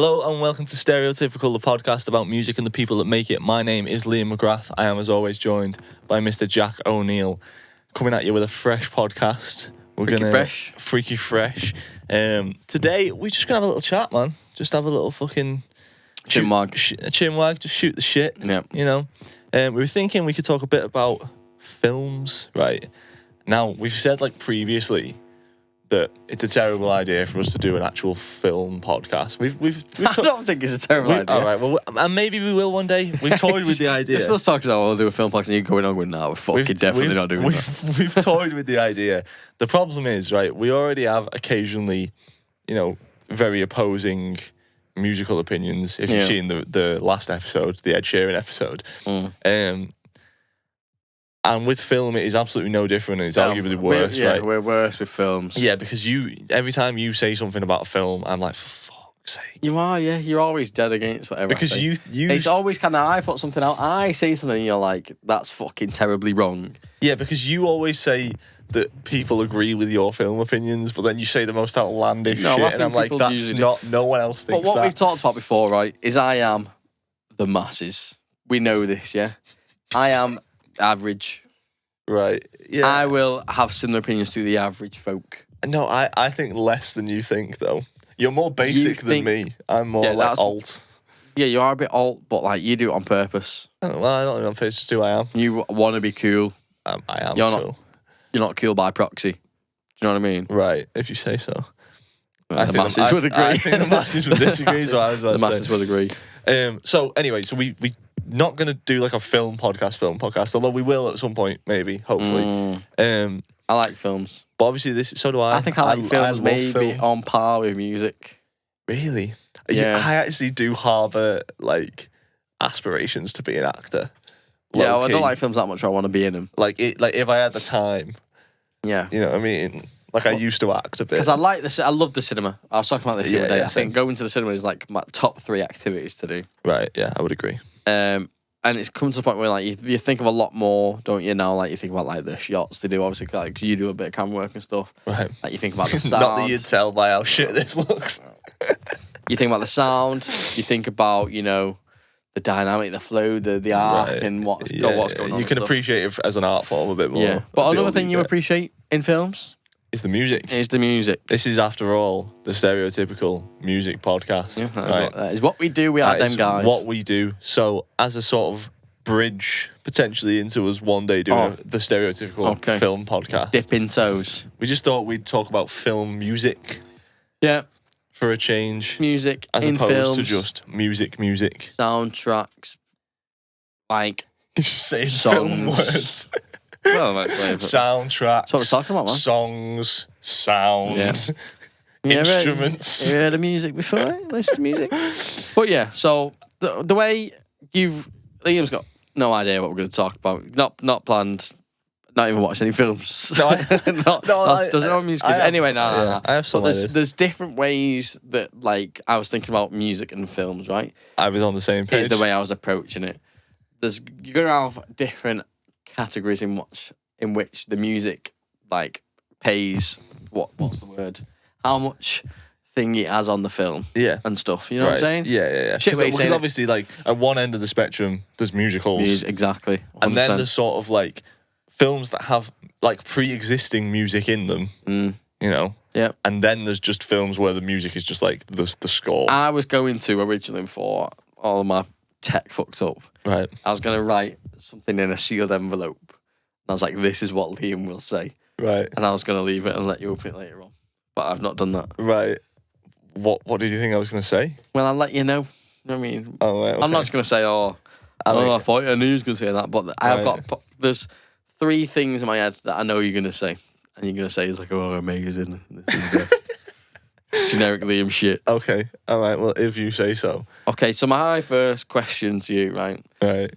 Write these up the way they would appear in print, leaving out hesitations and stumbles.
Hello and welcome to Stereotypical, the podcast about music and the people that make it. My name is Liam McGrath. I am, as always, joined by Mr. Jack O'Neill, coming at you with a fresh podcast. Freaky fresh. Today, we're just going to have a little chat, man. Just have a little fucking... Chinwag. Chinwag, just shoot the shit. Yeah. You know? We were thinking we could talk a bit about films, right? Now, we've said, previously... that it's a terrible idea for us to do an actual film podcast. We've I don't think it's a terrible idea. All right, well, and maybe we will one day. We've toyed with the idea. Let's talk about we'll do a film podcast and you going on with now. We're definitely not doing that. We've toyed with the idea. The problem is, right, we already have occasionally, very opposing musical opinions. If you've seen the last episode, the Ed Sheeran episode. And with film, it is absolutely no different, and it's arguably worse, right? We're worse with films. Yeah, because every time you say something about a film, I'm like, for fuck's sake. You are, yeah. You're always dead against whatever Because I say. you... It's always kind of, I put something out, I say something, and you're like, that's fucking terribly wrong. Yeah, because you always say that people agree with your film opinions, but then you say the most outlandish shit, and I'm like, that's not... No one else thinks that. But what we've talked about before, right, is I am the masses. We know this, yeah? I am average. Right, yeah. I will have similar opinions to the average folk. No, I think less than you think, though. You're more basic than me. I'm more alt. Yeah, you are a bit alt, but you do it on purpose. I don't know on purpose, who I am. You want to be cool. I am cool. You're not cool by proxy. Do you know what I mean? Right, if you say so. The masses would agree. I think the masses would disagree. The masses would agree. So anyway, we not going to do a film podcast, although we will at some point, maybe, hopefully. I like films. But obviously, so do I. I think I like films maybe on par with music. Really? Yeah. I actually do harbour, aspirations to be an actor. Yeah, well, I don't like films that much, I want to be in them. If I had the time. Yeah. You know what I mean? I used to act a bit. Because I love the cinema. I was talking about this the other day. I think going to the cinema is my top 3 activities to do. Right, yeah, I would agree. And it's come to the point where you think of a lot more, don't you? Now, you think about the shots they do. Obviously, you do a bit of camera work and stuff. Right. You think about the sound. Not that you'd tell by how shit this looks. You think about the sound. You think about the dynamic, the flow, the art, and what's going on. You can appreciate it as an art form a bit more. Yeah. But another thing you appreciate in films is the music. This is, after all, the Stereotypical music podcast. Yeah, that is what we do. We are them guys. What we do. So, as a sort of bridge potentially into us one day doing the Stereotypical film podcast, dipping toes. We just thought we'd talk about film music. Yeah. For a change. Music as in opposed films. To just music. Soundtracks. Say songs. Film words. Well, soundtracks. That's what we're talking about, man. Songs, sounds, instruments. You heard of music before? Listen to music. But yeah, so the way Liam's got no idea what we're going to talk about. Not planned. Not even watched any films. No, doesn't know music. Anyway, no. I have some ideas. There's different ways that I was thinking about music and films, right? I was on the same page. Is the way I was approaching it. You're gonna have different categories in which the music pays what's the word? How much thing it has on the film. Yeah. And stuff. You know what I'm saying? Yeah. Because obviously at one end of the spectrum there's musicals. Exactly. 100%. And then there's sort of films that have pre-existing music in them. Yeah. And then there's just films where the music is just the score. I was going to originally, before all of my tech fucked up. Right. I was going to write something in a sealed envelope. And I was like, this is what Liam will say. Right. And I was going to leave it and let you open it later on. But I've not done that. Right. What did you think I was going to say? Well, I'll let you know. You know what I mean? Oh, right, okay. I'm not just going to say, I thought I knew you was going to say that. But I've got, there's 3 things in my head that I know you're going to say. And you're going to say, it's amazing. This is the best. Generic Liam shit. Okay. All right. Well, if you say so. Okay. So my first question to you, right? Right.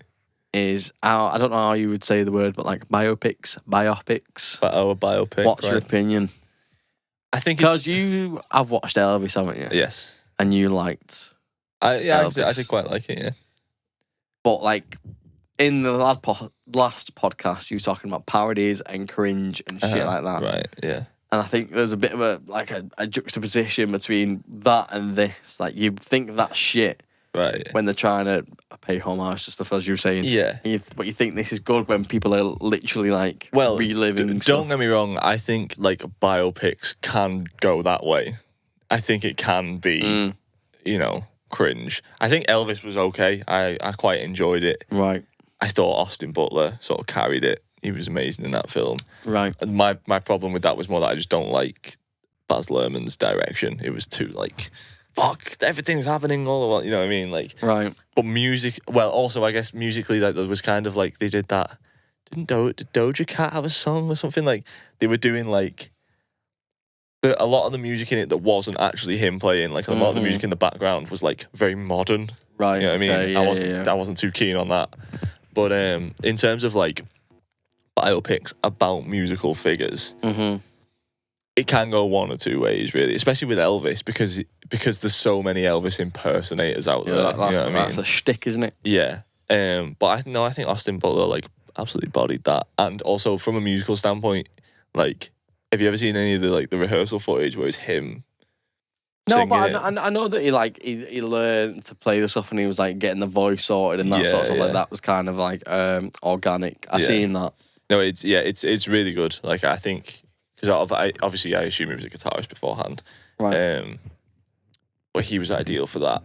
Is I don't know how you would say the word, but biopics. But a biopic. What's your opinion? I think because you have watched Elvis, haven't you? Yes. And you liked. I did quite like it. Yeah. But in the last podcast, you were talking about parodies and cringe and shit like that. Right. Yeah. And I think there's a bit of a juxtaposition between that and this. Like, you think that's shit right when they're trying to pay homage to stuff, as you were saying. Yeah. But you think this is good when people are literally like reliving stuff. Don't get me wrong. I think like biopics can go that way. I think it can be, cringe. I think Elvis was okay. I quite enjoyed it. Right. I thought Austin Butler sort of carried it. He was amazing in that film. Right. And my problem with that was more that I just don't like Baz Luhrmann's direction. It was too like, fuck, everything's happening all the while. You know what I mean? Like, right. But music, well, also I guess musically, like there was kind of like they did that. Did Doja Cat have a song or something? Like they were doing like a lot of the music in it that wasn't actually him playing. Like a lot of the music in the background was like very modern. Right. You know what I mean? Okay, I wasn't too keen on that. But in terms of like biopics about musical figures, it can go one or two ways, really. Especially with Elvis, because there's so many Elvis impersonators out there. That's a shtick, isn't it? Yeah. But I think Austin Butler like absolutely bodied that, and also from a musical standpoint, like, have you ever seen any of the rehearsal footage where it's him? No, but I know that he learned to play the stuff and he was like getting the voice sorted and that sort of stuff. Like that was kind of like organic. I seen that. No, it's really good. Like I think because obviously I assume he was a guitarist beforehand, right? But he was ideal for that.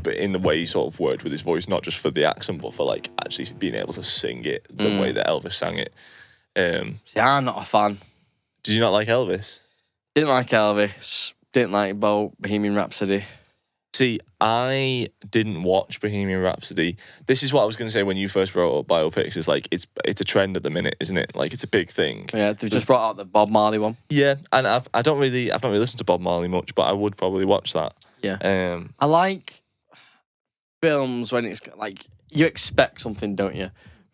But in the way he sort of worked with his voice, not just for the accent, but for like actually being able to sing it the way that Elvis sang it. Yeah, I'm not a fan. Did you not like Elvis? Didn't like Elvis. Didn't like Bohemian Rhapsody. See, I didn't watch Bohemian Rhapsody. This is what I was going to say when you first brought up biopics. It's like it's a trend at the minute, isn't it? Like it's a big thing. Yeah, they've just brought out the Bob Marley one. Yeah, and I've not really listened to Bob Marley much, but I would probably watch that. Yeah. I like films when it's like you expect something, don't you,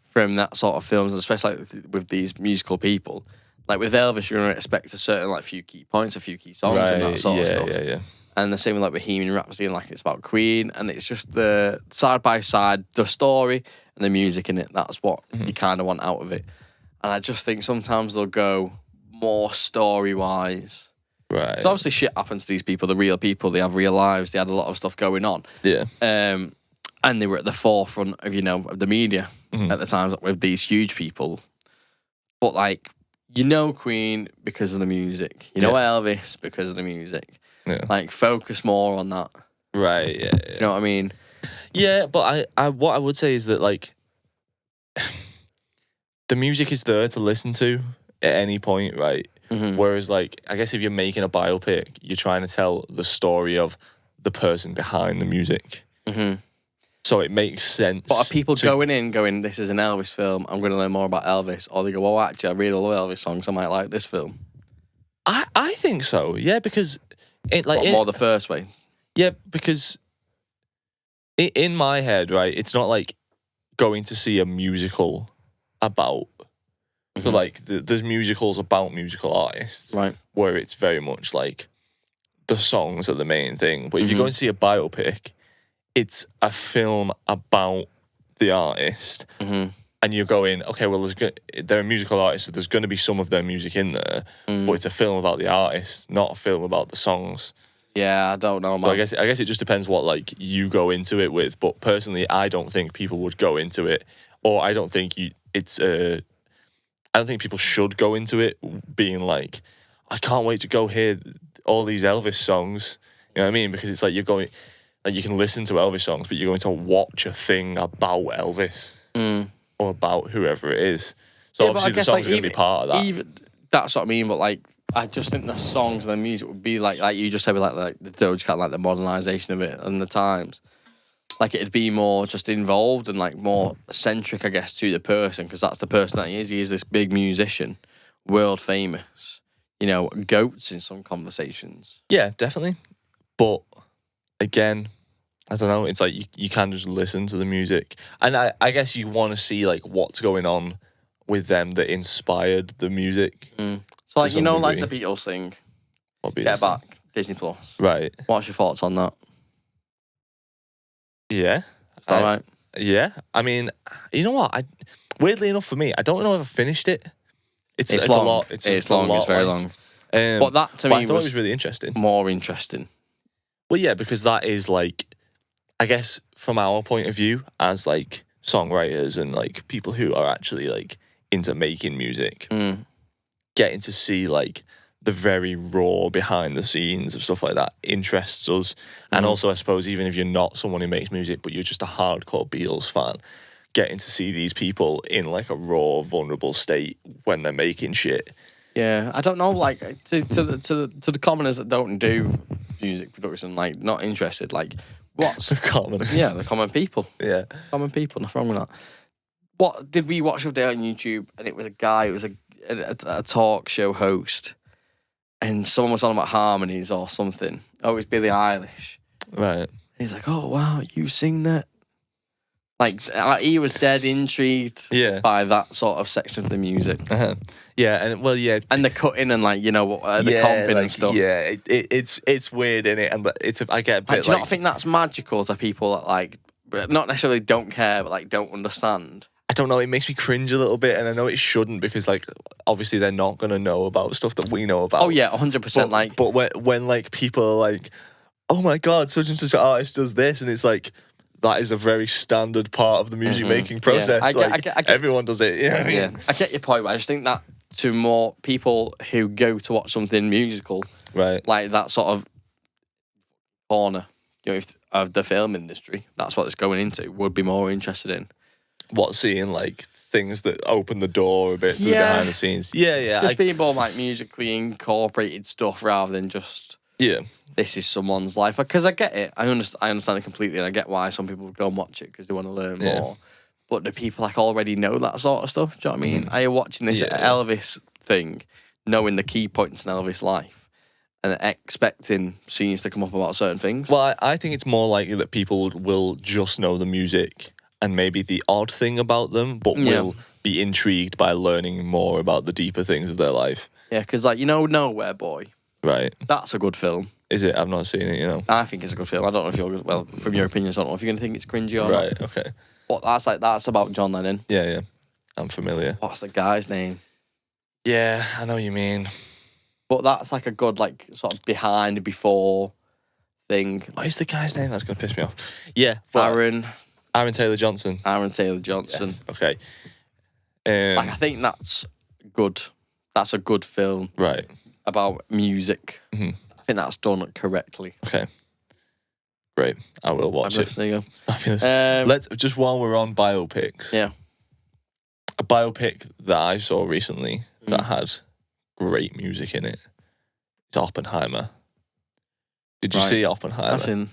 from that sort of films, especially like with these musical people. Like with Elvis, you're going to expect a certain like few key points, a few key songs, and that sort of stuff. Yeah. And the same with like Bohemian Rhapsody, and like it's about Queen, and it's just the side by side, the story and the music in it. That's what you kind of want out of it. And I just think sometimes they'll go more story wise. Right. Obviously, shit happens to these people. They're real people. They have real lives. They had a lot of stuff going on. Yeah. And they were at the forefront of of the media at the times with these huge people. But like. Queen because of the music. Elvis because of the music. Yeah. Like, focus more on that. Right, yeah. You know what I mean? Yeah, but I what I would say is that, like, the music is there to listen to at any point, right? Whereas, like, I guess if you're making a biopic, you're trying to tell the story of the person behind the music. So it makes sense. But are people going, this is an Elvis film, I'm going to learn more about Elvis? Or they go, well, actually, I really love Elvis songs, I might like this film. I think so, yeah, because... more the first way? Yeah, because in my head, right, it's not like going to see a musical about... So, like, there's musicals about musical artists. Right. Where it's very much like the songs are the main thing. But if you go and see a biopic... It's a film about the artist, and you're going, okay, well, they're a musical artist, so there's going to be some of their music in there, but it's a film about the artist, not a film about the songs. Yeah, I don't know, man. So I guess it just depends what like you go into it with. But personally, I don't think people would go into it, or I don't think I don't think people should go into it being like, I can't wait to go hear all these Elvis songs. You know what I mean? Because it's like you're going. Like you can listen to Elvis songs, but you're going to watch a thing about Elvis or about whoever it is. So obviously the songs are going to be part of that. That's what I mean. But like, I just think the songs and the music would be like you just said, like the Doja Cat, like the modernisation of it and the times. Like it'd be more just involved and like more centric, I guess, to the person because that's the person that he is. He is this big musician, world famous. Goats in some conversations. Yeah, definitely. But again, I don't know. It's like you can just listen to the music, and I guess you want to see like what's going on with them that inspired the music. So like like the Beatles thing, Get Back, Disney Plus. Right. What's your thoughts on that? Yeah. All right. Yeah. I mean, you know what? Weirdly enough for me, I don't know if I finished it. It's long. a lot. It's long. a lot, it's very long. But that to but me I thought it was really interesting. more interesting. Well, yeah, because that is like, I guess from our point of view as like songwriters and like people who are actually like into making music, getting to see like the very raw behind the scenes of stuff like that interests us. And also, I suppose, even if you're not someone who makes music, but you're just a hardcore Beatles fan, getting to see these people in like a raw, vulnerable state when they're making shit. Yeah, I don't know. Like to the commoners that don't do music production, like not interested. Like what's The commoners? Yeah, the common people. Yeah, Common people. Nothing wrong with that. What did we watch the other day on YouTube? And it was a guy. It was a talk show host, and someone was on about harmonies or something. Oh, it was Billie Eilish. right. And he's like, "Oh wow, you sing that." Like he was dead intrigued by that sort of section of the music. Yeah, and well, yeah, and the cutting and like the comping like, and stuff. Yeah, it's weird, innit? And I get a bit like, do you not think that's magical to people that like not necessarily don't care but like don't understand? I don't know. It makes me cringe a little bit, and I know it shouldn't because like obviously they're not gonna know about stuff that we know about. Oh yeah, 100%. Like, but when like people are like, oh my god, such and such an artist does this, and it's like, that is a very standard part of the music making process. Yeah. I get, everyone does it. You know what I mean? Yeah, I get your point, but I just think that to more people who go to watch something musical, right? Like that sort of corner, of the film industry, that's what it's going into. Would be more interested in seeing like things that open the door a bit to the behind the scenes. Yeah. Just being more like musically incorporated stuff rather than just this is someone's life. Because I get it. I understand it completely, and I get why some people go and watch it because they want to learn more. But the people like already know that sort of stuff. Do you know what I mean? Are you watching this Elvis thing, knowing the key points in Elvis' life, and expecting scenes to come up about certain things? Well, I think it's more likely that people will just know the music and maybe the odd thing about them, but will be intrigued by learning more about the deeper things of their life. Yeah, because like Nowhere Boy. Right. That's a good film. Is it? I've not seen it, I think it's a good film. I don't know if you're... Well, from your opinions, I don't know if you're going to think it's cringy or not. Right, okay. But that's about John Lennon. Yeah. I'm familiar. What's the guy's name? Yeah, I know what you mean. But that's like a good, like, sort of behind, before thing. What is the guy's name? That's going to piss me off. Yeah. Aaron Taylor Johnson. Yes, okay. Like, I think that's good. That's a good film. Right. About music. Mm-hmm. I think that's done correctly. Okay. Great. I will watch it. There you go. Fabulous. Let's, just while we're on biopics. Yeah. A biopic that I saw recently that had great music in it. It's Oppenheimer. Did you see Oppenheimer? That's in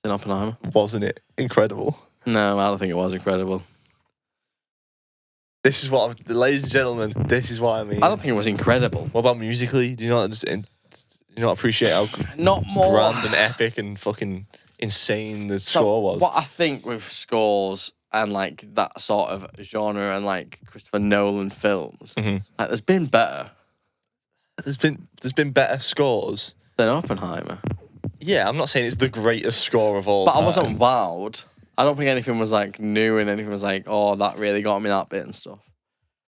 Oppenheimer. Wasn't it incredible? No, I don't think it was incredible. This is what, ladies and gentlemen, this is what I mean. I don't think it was incredible. What about musically? Do you not appreciate how grand and epic and fucking insane the score was? What I think with scores and like that sort of genre and like Christopher Nolan films, like there's been better. There's been better scores than Oppenheimer. Yeah, I'm not saying it's the greatest score of all time. But I wasn't wowed. I don't think anything was like new and anything was like, oh, that really got me that bit and stuff.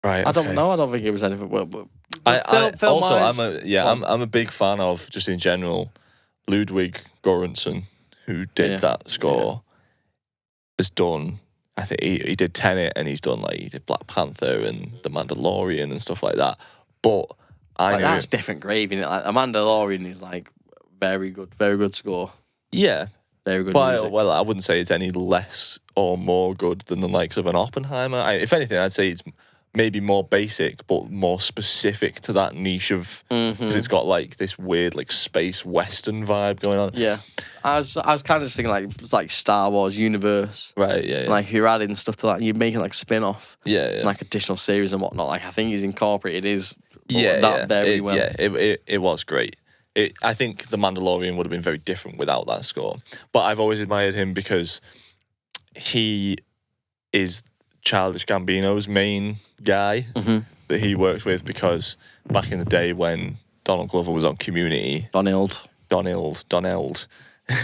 Right. I don't know. I don't think it was anything. But I'm a big fan of, just in general, Ludwig Göransson, who did that score. Has done, I think he did Tenet, and he did Black Panther and The Mandalorian and stuff like that. But that's different gravy. Like The Mandalorian is like very good score. Yeah. Very good music. Well, I wouldn't say it's any less or more good than the likes of an Oppenheimer. If anything, I'd say it's maybe more basic, but more specific to that niche of, because it's got like this weird like space western vibe going on. Yeah, I was kind of just thinking like it's like Star Wars universe, right? Yeah. Like if you're adding stuff to that, you're making like spin off, like additional series and whatnot. Like I think he's incorporated very well. Yeah, it was great. I think The Mandalorian would have been very different without that score. But I've always admired him because he is Childish Gambino's main guy that he works with, because back in the day when Donald Glover was on Community... Donald.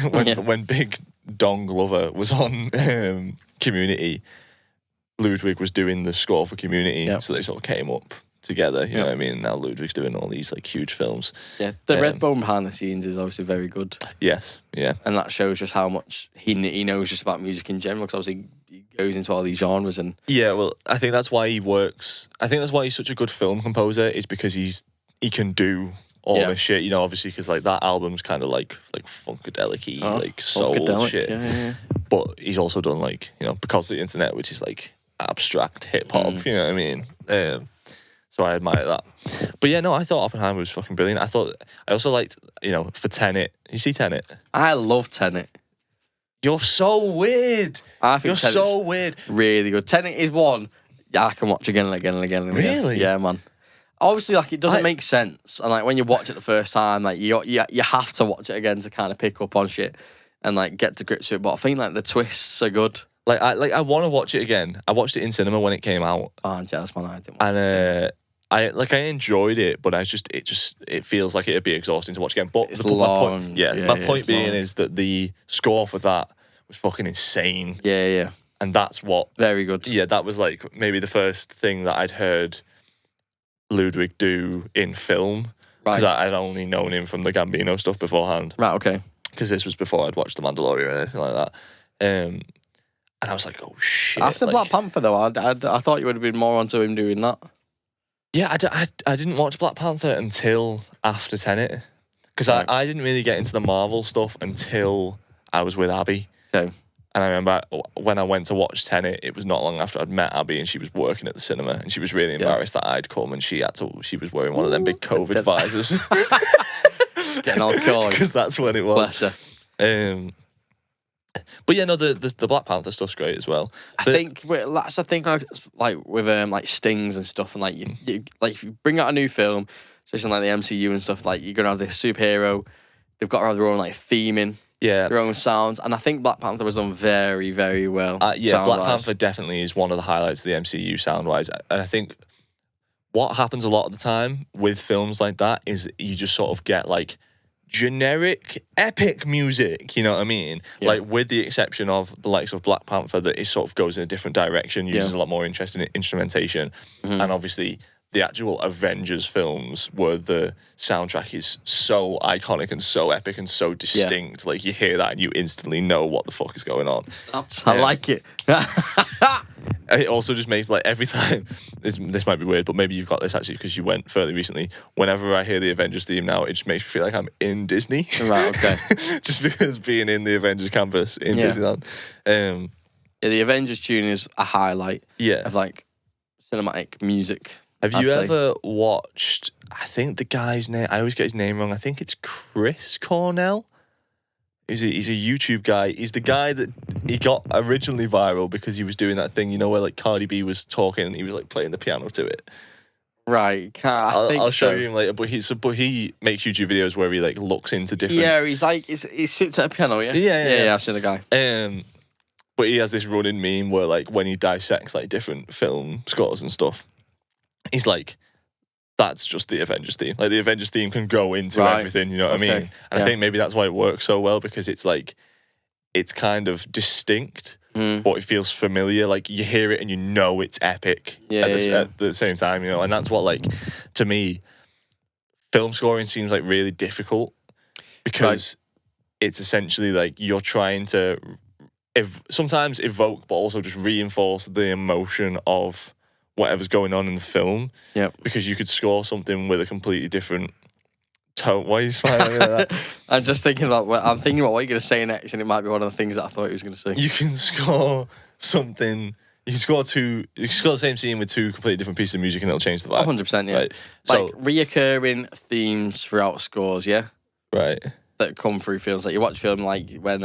when big Don Glover was on Community, Ludwig was doing the score for Community, so they sort of came up together. You know what I mean? Now Ludwig's doing all these like huge films. Yeah, the Redbone behind the scenes is obviously very good. Yes, yeah, and that shows just how much he knows just about music in general. Because obviously he goes into all these genres and yeah. Well, I think that's why he works. I think that's why he's such a good film composer. Is because he can do all this shit. You know, obviously because like that album's kind of like funkadelic-y, like soul shit. Yeah. But he's also done like Because of the Internet, which is like abstract hip hop. You know what I mean? So I admire that. But yeah, no, I thought Oppenheimer was fucking brilliant. I also liked, for Tenet. You see Tenet? I love Tenet. You're so weird. I think You're so weird. Really good. Tenet is one I can watch again and again and again and again. Really? Yeah, man. Obviously, like, it doesn't make sense. And like when you watch it the first time, like you have to watch it again to kind of pick up on shit and like get to grips with it. But I think like the twists are good. I want to watch it again. I watched it in cinema when it came out. Oh, jealous, man. I didn't. And I enjoyed it, but it feels like it'd be exhausting to watch again. But it's long. My point being is that the score for that was fucking insane. Yeah. And that's what very good. Yeah, that was like maybe the first thing that I'd heard Ludwig do in film, because I'd only known him from the Gambino stuff beforehand. Right. Okay. Because this was before I'd watched The Mandalorian or anything like that. And I was like, oh shit. After Black Panther though, I thought you would have been more onto him doing that. Yeah, I didn't watch Black Panther until after Tenet. Because I didn't really get into the Marvel stuff until I was with Abby. Okay. And I remember when I went to watch Tenet, it was not long after I'd met Abby and she was working at the cinema and she was really embarrassed that I'd come and she was wearing one of them big COVID visors. Getting all cold. Because that's when it was. Bless her. But yeah, no, the Black Panther stuff's great as well. I think that's the thing, like with like stings and stuff, and like you like if you bring out a new film, especially like the MCU and stuff, like you're gonna have this superhero. They've got to have their own like theming, their own sounds, and I think Black Panther was done very, very well. Black Panther definitely is one of the highlights of the MCU sound wise, and I think what happens a lot of the time with films like that is you just sort of get like generic epic music, you know what I mean? Yeah. Like with the exception of the likes of Black Panther, that it sort of goes in a different direction, uses a lot more interesting instrumentation, and obviously the actual Avengers films where the soundtrack is so iconic and so epic and so distinct, like you hear that and you instantly know what the fuck is going on. I like it. It also just makes like every time, this might be weird, but maybe you've got this actually because you went fairly recently. Whenever I hear the Avengers theme now, it just makes me feel like I'm in Disney. Right, okay. Just because being in the Avengers campus in Disneyland. The Avengers tune is a highlight of like cinematic music. Have you ever watched, I think the guy's name, I always get his name wrong, I think it's Chris Cornell. He's a YouTube guy. He's the guy that he got originally viral because he was doing that thing, where like Cardi B was talking and he was like playing the piano to it. Right, I'll show you him later. But he makes YouTube videos where he like looks into different. Yeah, he's like he sits at a piano. Yeah. I've seen the guy. But he has this running meme where like when he dissects like different film scores and stuff, he's like, that's just the Avengers theme. Like the Avengers theme can go into everything, you know what I mean? And I think maybe that's why it works so well, because it's like, it's kind of distinct, but it feels familiar. Like you hear it and you know it's epic at the same time, and that's what, like, to me, film scoring seems like really difficult because it's essentially like you're trying to sometimes evoke, but also just reinforce the emotion of whatever's going on in the film. Yeah. Because you could score something with a completely different tone. Why are you smiling at that? I'm thinking about what you're going to say next, and it might be one of the things that I thought he was going to say. You can score something. You can score the same scene with two completely different pieces of music, and it'll change the vibe. 100%, yeah. Right. So, like reoccurring themes throughout scores, yeah. Right. That come through films. Like you watch a film like when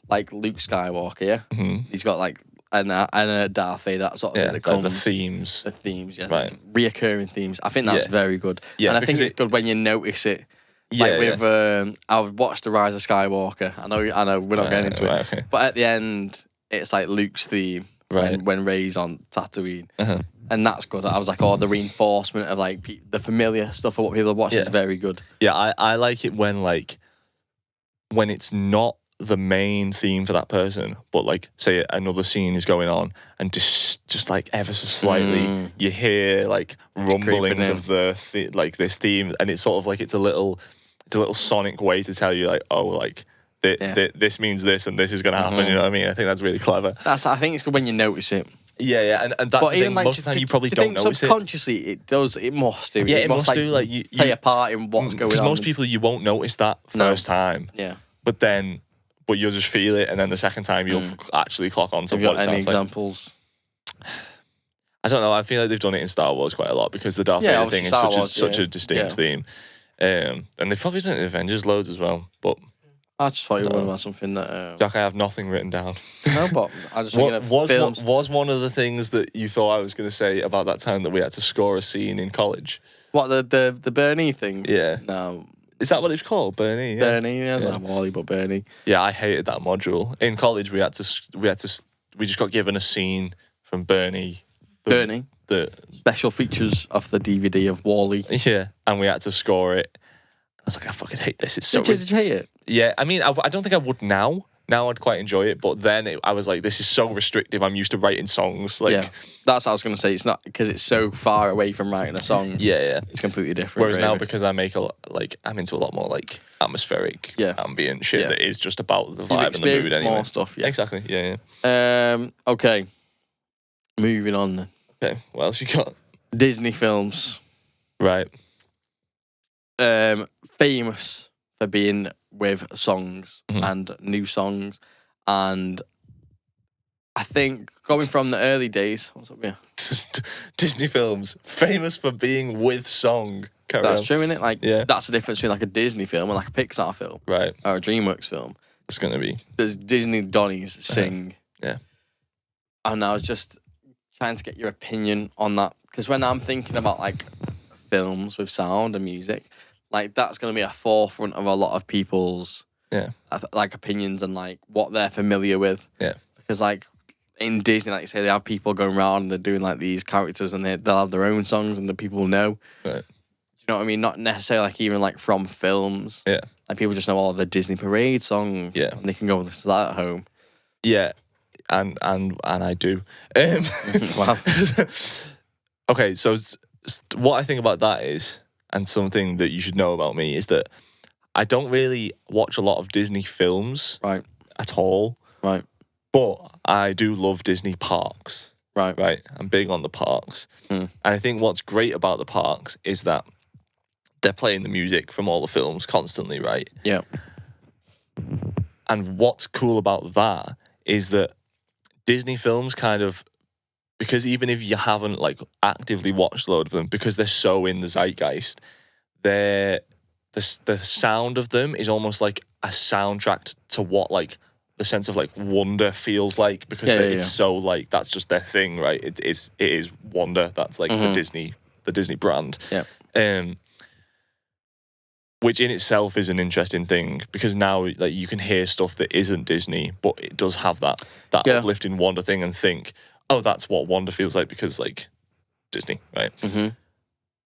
like Luke Skywalker, yeah. Mm-hmm. He's got like and a Darth Vader, that sort of thing that comes. Like the themes. The themes, yeah. Right. Like reoccurring themes. I think that's very good. Yeah, and I think it's good when you notice it. Like with I've watched The Rise of Skywalker. I know we're not getting into it. Okay. But at the end it's like Luke's theme when Rey's on Tatooine. Uh-huh. And that's good. I was like, the reinforcement of like the familiar stuff of what people watch is very good. Yeah, I like it when it's not the main theme for that person, but like say another scene is going on and just like ever so slightly you hear like rumblings of like this theme, and it's sort of like it's a little sonic way to tell you like, oh, like this means this and this is going to happen. You know what I mean? I think that's really clever. I think it's good when you notice it. Yeah, and that's the thing. Most of the time, you probably don't notice it. Subconsciously, it does. It must do. Yeah, it must do. Like you play a part in what's going on. Because most people, you won't notice that first time. Yeah. But you'll just feel it, and then the second time you'll actually clock on to what it sounds like. Have you got any examples? I don't know. I feel like they've done it in Star Wars quite a lot because the Darth Vader thing is such a distinct theme. And they've probably done it in Avengers loads as well. But I just thought you were about something that... Jack, I have nothing written down. No, but I just thinking of films. Was one of the things that you thought I was going to say about that time that we had to score a scene in college? What, the Bernie thing? Yeah. No. Is that what it's called? Bernie? Yeah. Bernie, yeah. It's like Wally, but Bernie. Yeah, I hated that module. In college, we just got given a scene from Bernie. Bernie? The special features of the DVD of Wally. Yeah, and we had to score it. I was like, I fucking hate this. It's so... Did you hate it? Yeah, I mean, I don't think I would now. Now I'd quite enjoy it, but then I was like, this is so restrictive. I'm used to writing songs. Like, yeah, that's what I was going to say. It's not because it's so far away from writing a song. Yeah. It's completely different. Whereas now, because I make I'm into a lot more like atmospheric, ambient shit that is just about the vibe and the mood anyway. More stuff, yeah. Exactly, yeah. Okay. Moving on then. Okay, what else you got? Disney films. Right. Famous for being with songs and new songs, and I think going from the early days, what's up here? Disney films famous for being with song. That's true, isn't it? Like that's the difference between like a Disney film and like a Pixar film, right? Or a DreamWorks film. It's gonna be there's Disney Donnies sing, and I was just trying to get your opinion on that because when I'm thinking about like films with sound and music. Like, that's going to be a forefront of a lot of people's, like, opinions and, like, what they're familiar with. Yeah. Because, like, in Disney, like you say, they have people going around and they're doing, like, these characters and they'll have their own songs and the people know. Right. Do you know what I mean? Not necessarily, like, even, like, from films. Yeah. Like, people just know all the Disney Parade song. Yeah. And they can go and listen to that at home. Yeah. And I do. Wow. Okay, so what I think about that is... And something that you should know about me is that I don't really watch a lot of Disney films at all. Right. But I do love Disney parks. Right. Right. I'm big on the parks. And I think what's great about the parks is that they're playing the music from all the films constantly, right? Yeah. And what's cool about that is that Disney films kind of... Because even if you haven't like actively watched a load of them, because they're so in the zeitgeist, the sound of them is almost like a soundtrack to what like the sense of like wonder feels like. Because it's so like that's just their thing, right? It is wonder. That's like the Disney brand. Yeah. Which in itself is an interesting thing because now like you can hear stuff that isn't Disney, but it does have that uplifting wonder thing and think. Oh, that's what wonder feels like because, like, Disney, right?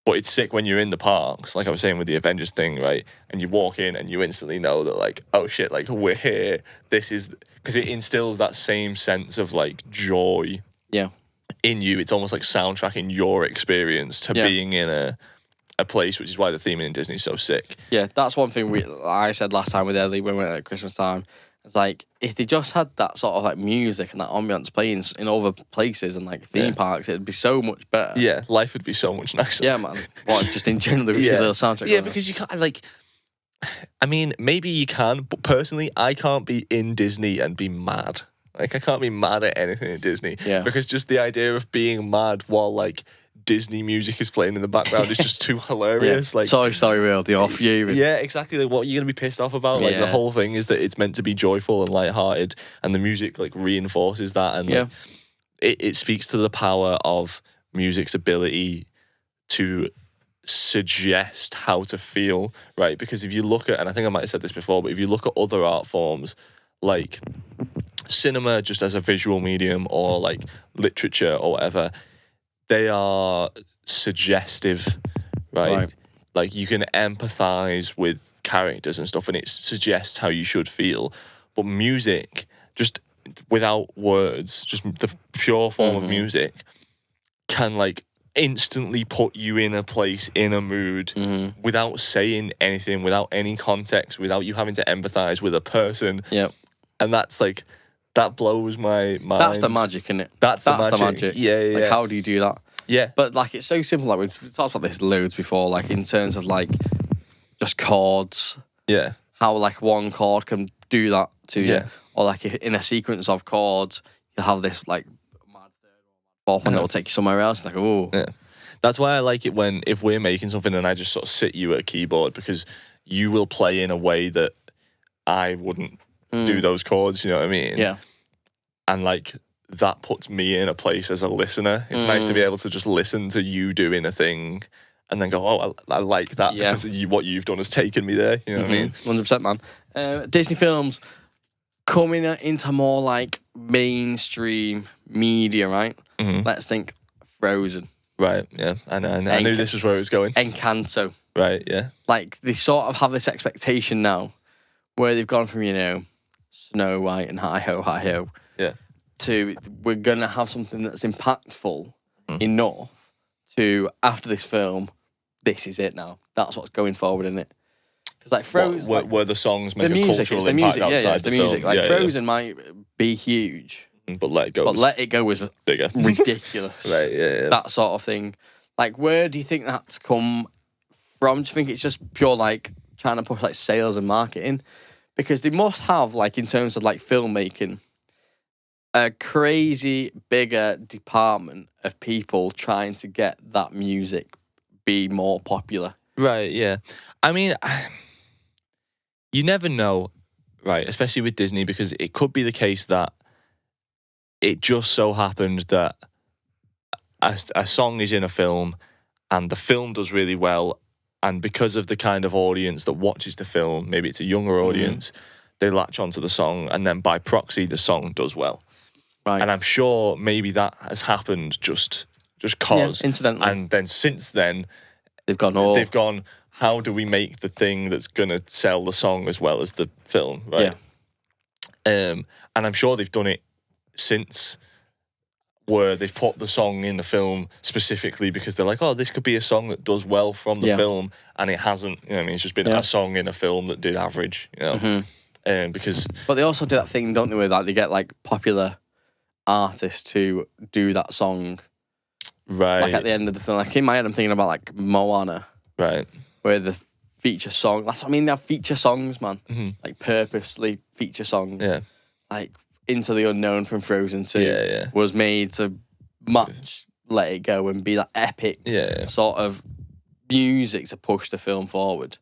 But it's sick when you're in the parks, like I was saying with the Avengers thing, right? And you walk in and you instantly know that, like, oh shit, like, we're here. This is... Because it instills that same sense of, like, joy in you. It's almost like soundtracking your experience to being in a place, which is why the theming in Disney is so sick. Yeah, that's one thing I said last time with Ellie when we went at Christmas time. It's like, if they just had that sort of like music and that ambience playing in other places and like theme parks, it'd be so much better. Yeah, life would be so much nicer. Yeah, man. Well, just in general, the little soundtrack. Yeah, because you can't, like, I mean, maybe you can, but personally, I can't be in Disney and be mad. Like, I can't be mad at anything in Disney. Yeah. Because just the idea of being mad while, like, Disney music is playing in the background is just too hilarious. Like, Toy Story World, the off you. Yeah, exactly. Like, what are you gonna be pissed off about? Like the whole thing is that it's meant to be joyful and lighthearted, and the music like reinforces that, and like, it speaks to the power of music's ability to suggest how to feel, right? Because if you look at, and I think I might have said this before, but if you look at other art forms like cinema just as a visual medium or like literature or whatever, they are suggestive, right? Like you can empathize with characters and stuff and it suggests how you should feel. But music, just without words, just the pure form of music, can like instantly put you in a place, in a mood, without saying anything, without any context, without you having to empathize with a person. Yep. And that's like, that blows my mind. That's the magic, isn't it? That's the magic. Yeah, yeah. Like, how do you do that? Yeah. But like, it's so simple. Like, we've talked about this loads before. Like, in terms of like just chords. Yeah. How like one chord can do that to you, or like in a sequence of chords, you'll have this like mad third or mad fourth, and it'll take you somewhere else. Like, oh, yeah. That's why I like it when if we're making something and I just sort of sit you at a keyboard, because you will play in a way that I wouldn't do those chords. You know what I mean? Yeah. And like that puts me in a place as a listener. It's nice to be able to just listen to you doing a thing. And then go, oh, I like that because what you've done has taken me there. You know what I mean? 100%, man. Disney films coming into more like mainstream media, right? Let's think Frozen. Right, yeah. I knew this was where it was going. Encanto. Right, yeah. Like, they sort of have this expectation now where they've gone from, you know, Snow White and Hi-Ho, yeah, to we're going to have something that's impactful enough to, after this film, this is it now. That's what's going forward, isn't it? Because like Frozen, where the songs make a cultural impact outside the music. film. Like Frozen might be huge, but Let It Go was bigger, ridiculous. Right, yeah. That sort of thing. Like, where do you think that's come from? Do you think it's just pure like trying to push like sales and marketing? Because they must have, like, in terms of like filmmaking, a crazy bigger department of people trying to get that music be more popular. Right, yeah. I mean, you never know, right, especially with Disney, because it could be the case that it just so happened that a song is in a film and the film does really well, and because of the kind of audience that watches the film, maybe it's a younger audience, they latch onto the song, and then by proxy, the song does well. Right. And I'm sure maybe that has happened just cause. Yeah, incidentally. And then since then, they've gone, how do we make the thing that's going to sell the song as well as the film, right? Yeah. And I'm sure they've done it since, where they've put the song in the film specifically because they're like, oh, this could be a song that does well from the film, and it hasn't. You know what I mean? It's just been a song in a film that did average, you know? Because... But they also do that thing, don't they, where like, they get like popular artists to do that song. Right. Like at the end of the film. Like in my head, I'm thinking about like Moana. Right. Where the feature song, that's what I mean, they have feature songs, man. Like purposely feature songs. Yeah. Like Into the Unknown from Frozen 2 was made to match Let It Go and be that epic sort of music to push the film forward.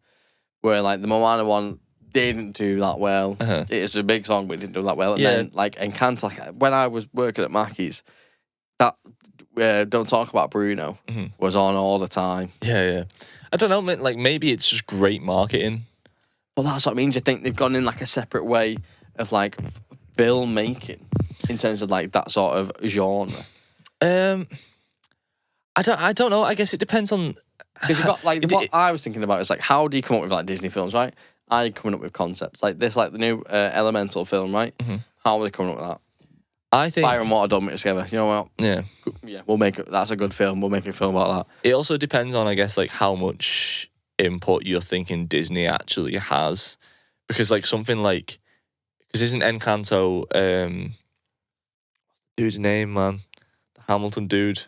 Where like the Moana one didn't do that well. It was a big song, but it didn't do that well. And then like Encanto, like when I was working at Mackey's, that Don't Talk About Bruno was on all the time. Yeah. I don't know, like maybe it's just great marketing. Well, that's what I mean. Do you think they've gone in like a separate way of like film making in terms of like that sort of genre? I don't know. I guess it depends on, because you've got like what I was thinking about is like, how do you come up with like Disney films, right? I coming up with concepts like this, like the new Elemental film, right? How are they coming up with that? I think Fire and Water don't mix together. You know what? Yeah, we'll make it. That's a good film. We'll make a film about that. It also depends on, I guess, like how much input you're thinking Disney actually has, because like something like, because isn't Encanto dude's name, man, the Hamilton dude,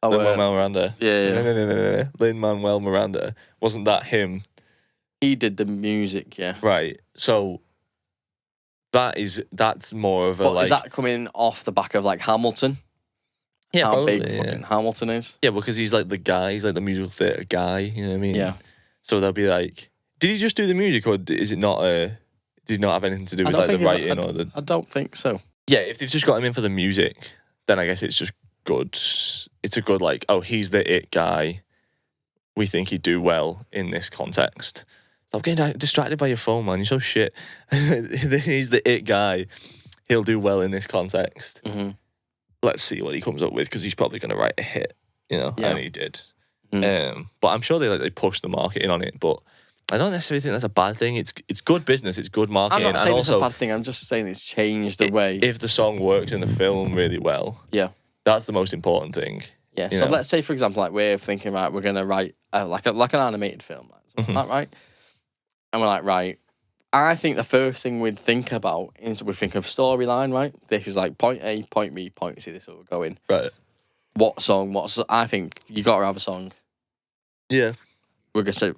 Lin-Manuel Miranda. Yeah. No. Lin-Manuel Miranda, wasn't that him? He did the music, yeah. Right. So that's more of a, but like... is that coming off the back of like Hamilton? Yeah, how probably, big fucking Hamilton is? Yeah, because he's like the guy, he's like the musical theatre guy, you know what I mean? Yeah. So they'll be like, did he just do the music, or is it not did he not have anything to do with like the writing or the... I don't think so. Yeah, if they've just got him in for the music, then I guess it's just good. It's a good, like, oh, he's the it guy. We think he'd do well in this context. Stop getting distracted by your phone, man. You're so shit. He's the it guy. He'll do well in this context. Let's see what he comes up with, because he's probably going to write a hit, you know, and he did. But I'm sure they push the marketing on it. But I don't necessarily think that's a bad thing. It's good business. It's good marketing. I'm not saying and it's also, a bad thing. I'm just saying it's changed the way. If the song works in the film really well, yeah, that's the most important thing. Yeah. So let's say, for example, like we're thinking, right, we're gonna write like an animated film, like, right? And we're like, right. I think the first thing we'd think about is we'd think of storyline, right? This is like point A, point B, point C. This is where we're going. Right. What song? I think you got to have a song. Yeah. We're gonna say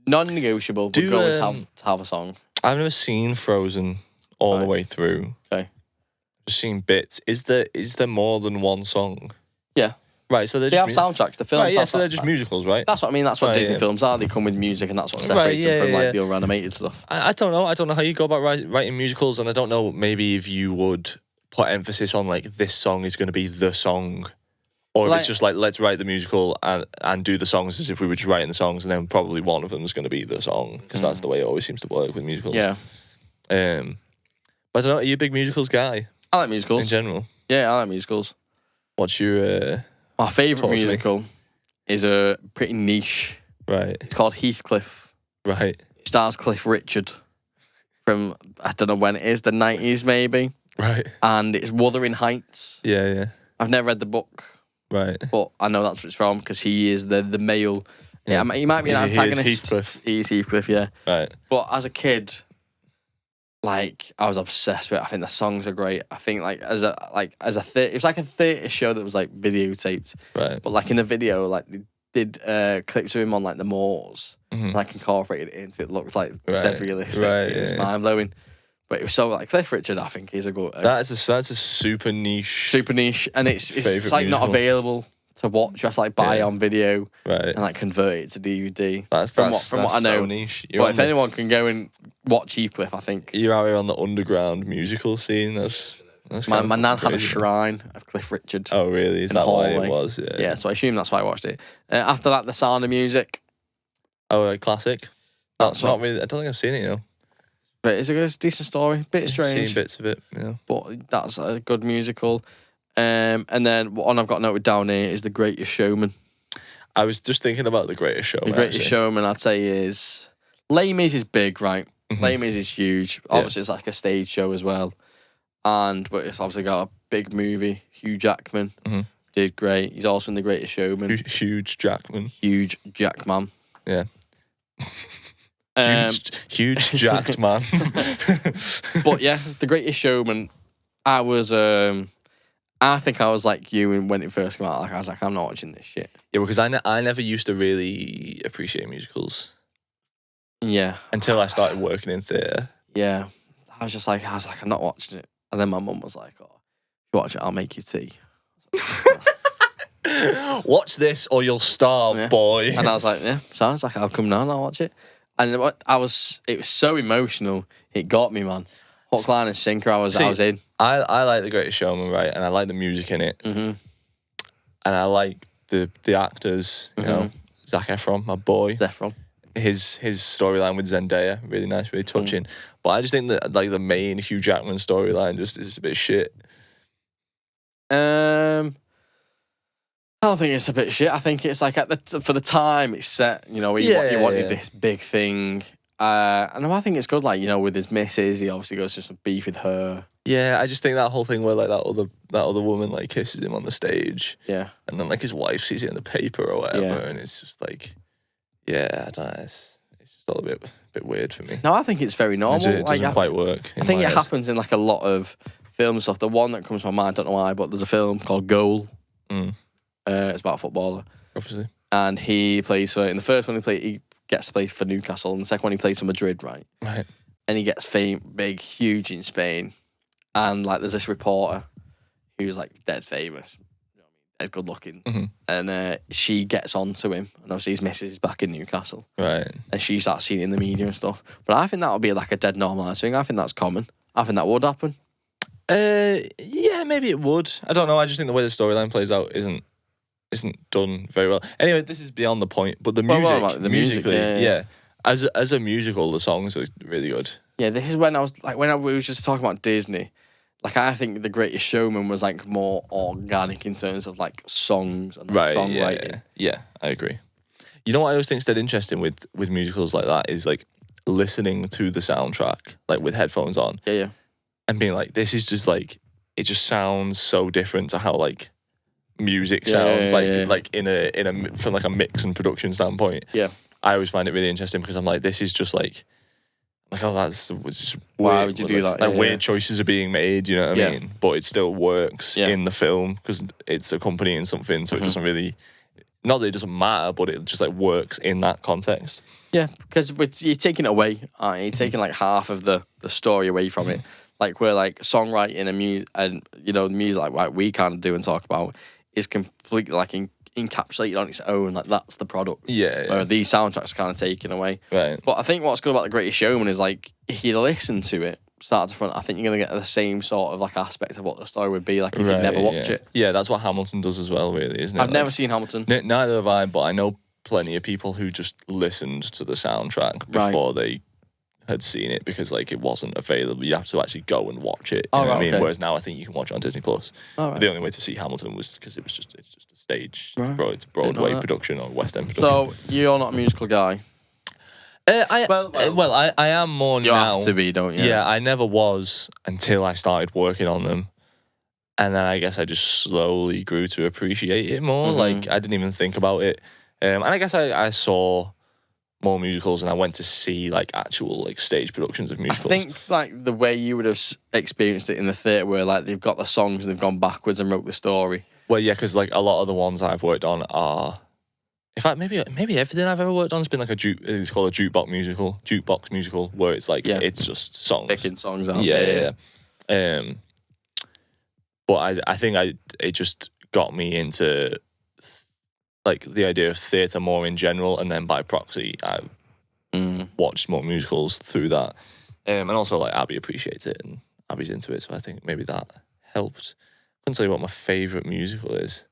non-negotiable. We're going to have a song. I've never seen Frozen all the way through. Okay. I've just seen bits. Is there more than one song? Yeah. Right, so they have soundtracks. The films, right, yeah, so they're just musicals, right? That's what I mean. That's what Disney films are. They come with music, and that's what separates them from like the other animated stuff. I don't know. I don't know how you go about writing musicals, and I don't know maybe if you would put emphasis on like this song is going to be the song, or if it's just like let's write the musical and do the songs as if we were just writing the songs, and then probably one of them is going to be the song because that's the way it always seems to work with musicals. Yeah. But I don't know. Are you a big musicals guy? I like musicals in general. Yeah, I like musicals. What's your my favourite musical is a pretty niche. Right. It's called Heathcliff. Right. It stars Cliff Richard from, I don't know when it is, the 90s maybe. Right. And it's Wuthering Heights. Yeah, yeah. I've never read the book. Right. But I know that's what it's from because he is the male. Yeah, he might be an antagonist. He is Heathcliff. He's Heathcliff, yeah. Right. But as a kid, like I was obsessed with it. I think the songs are great. I think it was like a theatre show that was like videotaped. Right. But like in the video, like they did clips of him on like the moors, and like incorporated it into it. Looked like dead realistic. Right, it was mind blowing. But it was so like Cliff Richard. I think he's a good. That's a super niche. Super niche, and it's like musical. not available to watch. You have to like buy on video, right, and like convert it to DVD. That's from what I know. So niche. But if anyone can go and watch Heathcliff, I think you're out here on the underground musical scene. That's my nan had a shrine of Cliff Richard. Oh really? Is that why it was? Yeah. Yeah. So I assume that's why I watched it. After that, The Sound of Music. Oh, a classic. That's not really. I don't think I've seen it. But it's a decent story. Bit strange. Seen bits of it. Yeah. But that's a good musical. And then one I've got noted down here is The Greatest Showman. I was just thinking about The Greatest Showman. The Greatest Showman, I'd say, is Les Mis is big, right? Les Mis is huge. Obviously, it's like a stage show as well. But it's obviously got a big movie. Hugh Jackman did great. He's also in The Greatest Showman. Huge Jackman. Huge Jackman. Yeah. Huge jacked man. But yeah, The Greatest Showman. I was. I think I was like you when it first came out. Like I was like, I'm not watching this shit. Yeah, because I never used to really appreciate musicals. Yeah. Until I started working in theatre. Yeah. I was like, I'm not watching it. And then my mum was like, oh, if you watch it, I'll make you tea. Watch this or you'll starve, boy. And I was like, yeah. So I was like, I'll come now and I'll watch it. And it was so emotional. It got me, man. Hook, line, and sinker. I was in. I like The Greatest Showman, right? And I like the music in it. Mm-hmm. And I like the actors. You know, Zac Efron, my boy. His storyline with Zendaya, really nice, really touching. But I just think that like the main Hugh Jackman storyline just is a bit shit. I don't think it's a bit shit. I think it's like for the time it's set. You know, he wanted this big thing. And I think it's good. Like, you know, with his missus, he obviously goes to some beef with her. Yeah, I just think that whole thing where like that other woman like kisses him on the stage. Yeah, and then like his wife sees it in the paper or whatever, and it's just like, yeah, I don't know. It's just all a bit weird for me. No, I think it's very normal. It doesn't quite work. I think it happens in like a lot of film stuff. The one that comes to my mind, I don't know why, but there's a film called Goal. It's about a footballer, obviously, and he plays for. In the first one, he gets to play for Newcastle, and the second one he plays for Madrid, right? Right. And he gets big, huge in Spain, and like there's this reporter who's like dead famous, you know what I mean, dead good looking, and she gets on to him, and obviously his missus is back in Newcastle, right? And she starts seeing it in the media and stuff. But I think that would be like a dead normalised thing. I think that's common. I think that would happen. Yeah, maybe it would. I don't know. I just think the way the storyline plays out isn't done very well. Anyway, this is beyond the point. But the music, musically, yeah. As a musical, the songs are really good. Yeah, this is when I was like, we were just talking about Disney. Like, I think The Greatest Showman was like more organic in terms of like songs and songwriting. Yeah, I agree. you know what I always think is dead interesting with musicals like that is like listening to the soundtrack like with headphones on. Yeah. And being like, this is just like, it just sounds so different to how like music sounds like in a from like a mix and production standpoint. Yeah. I always find it really interesting because I'm like, this is just like oh, that's just why weird, would you do that? Like weird choices are being made, you know what I mean? But it still works in the film because it's accompanying something, so it doesn't really, not that it doesn't matter, but it just like works in that context. Yeah, because you're taking it away, aren't you? You're taking like half of the story away from it. Like where like songwriting and the music like we kind of do and talk about is completely like encapsulated on its own. Like that's the product. Yeah. Where these soundtracks kind of taken away. Right. But I think what's good about The Greatest Showman is like if you listen to it start to front, I think you're gonna get the same sort of like aspect of what the story would be like if you never watch it. Yeah, that's what Hamilton does as well, really, isn't it? I've never seen Hamilton. Neither have I, but I know plenty of people who just listened to the soundtrack before they had seen it because like it wasn't available. You have to actually go and watch it. You know what I mean? Okay. Whereas now I think you can watch it on Disney Plus. But the only way to see Hamilton was because it's just a stage, it's a Broadway production or West End production. So you're not a musical guy. I am more you now. You have to be, don't you? Yeah, I never was until I started working on them. And then I guess I just slowly grew to appreciate it more. Like, I didn't even think about it. And I guess I saw more musicals and I went to see, like, actual, like, stage productions of musicals. I think, like, the way you would have experienced it in the theatre where, like, they've got the songs and they've gone backwards and wrote the story. Well, yeah, because, like, a lot of the ones I've worked on are... In fact, maybe everything I've ever worked on has been like it's called a jukebox musical, where it's like it's just songs, picking songs out. Yeah. But I think it just got me into like the idea of theatre more in general, and then by proxy, I watched more musicals through that, and also like Abby appreciates it and Abby's into it, so I think maybe that helped. I couldn't tell you what my favourite musical is.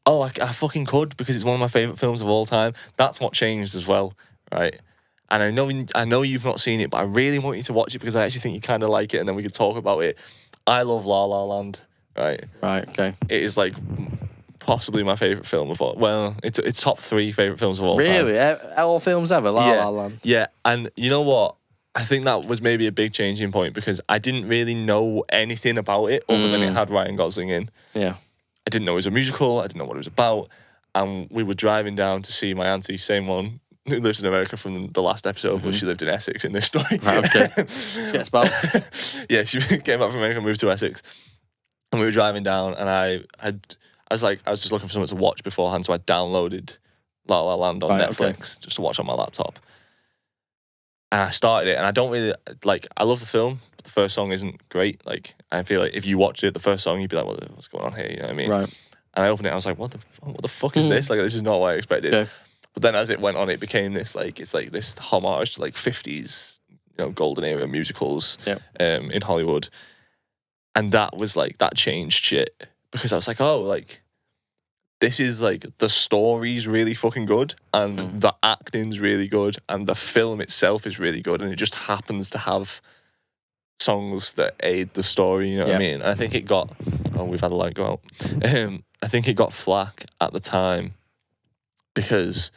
Oh, I fucking could because it's one of my favourite films of all time. That's what changed as well, right? And I know you've not seen it, but I really want you to watch it because I actually think you kind of like it, and then we could talk about it. I love La La Land, right? Right, okay. It is like possibly my favourite film of all. Well, it's top 3 favourite films of all time. Really? All films ever? La La Land? Yeah, and you know what? I think that was maybe a big changing point because I didn't really know anything about it other than it had Ryan Gosling in. Yeah. I didn't know it was a musical. I didn't know what it was about. And we were driving down to see my auntie, same one, who lives in America from the last episode, but she lived in Essex in this story. Right, okay. She gets about. Yeah, she came back from America and moved to Essex. And we were driving down, and I was just looking for something to watch beforehand, so I downloaded La La Land on Netflix just to watch on my laptop. And I started it, and I don't really, like, I love the film, but the first song isn't great. Like, I feel like if you watched it, the first song, you'd be like, what's going on here? You know what I mean? Right. And I opened it, I was like, what the fuck is this? Like, this is not what I expected. Okay. But then as it went on, it became this, like, it's like this homage to, like, 50s, golden era musicals in Hollywood. And that was, like, that changed shit. Because I was like, oh, like, this is, like, the story's really fucking good, and the acting's really good, and the film itself is really good, and it just happens to have songs that aid the story, you know what I mean? And I think it got... Oh, we've had a light go out. I think it got flack at the time because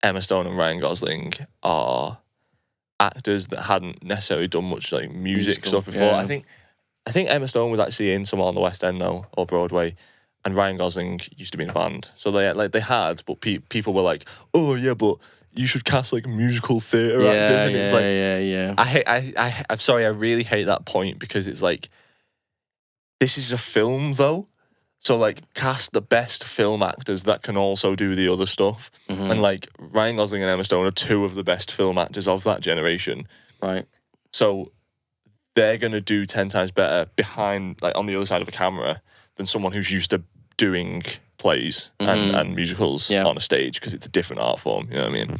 Emma Stone and Ryan Gosling are actors that hadn't necessarily done much, like, music stuff before. Yeah. I think Emma Stone was actually in somewhere on the West End, though, or Broadway, and Ryan Gosling used to be in a band. So they had, but people were like, oh, yeah, but you should cast, like, musical theatre actors. And it's like, I'm sorry, I really hate that point because it's like, this is a film, though. So, like, cast the best film actors that can also do the other stuff. And, like, Ryan Gosling and Emma Stone are 2 of the best film actors of that generation. Right. So they're going to do 10 times better behind, like, on the other side of a camera than someone who's used to doing plays and musicals on a stage because it's a different art form, you know what I mean?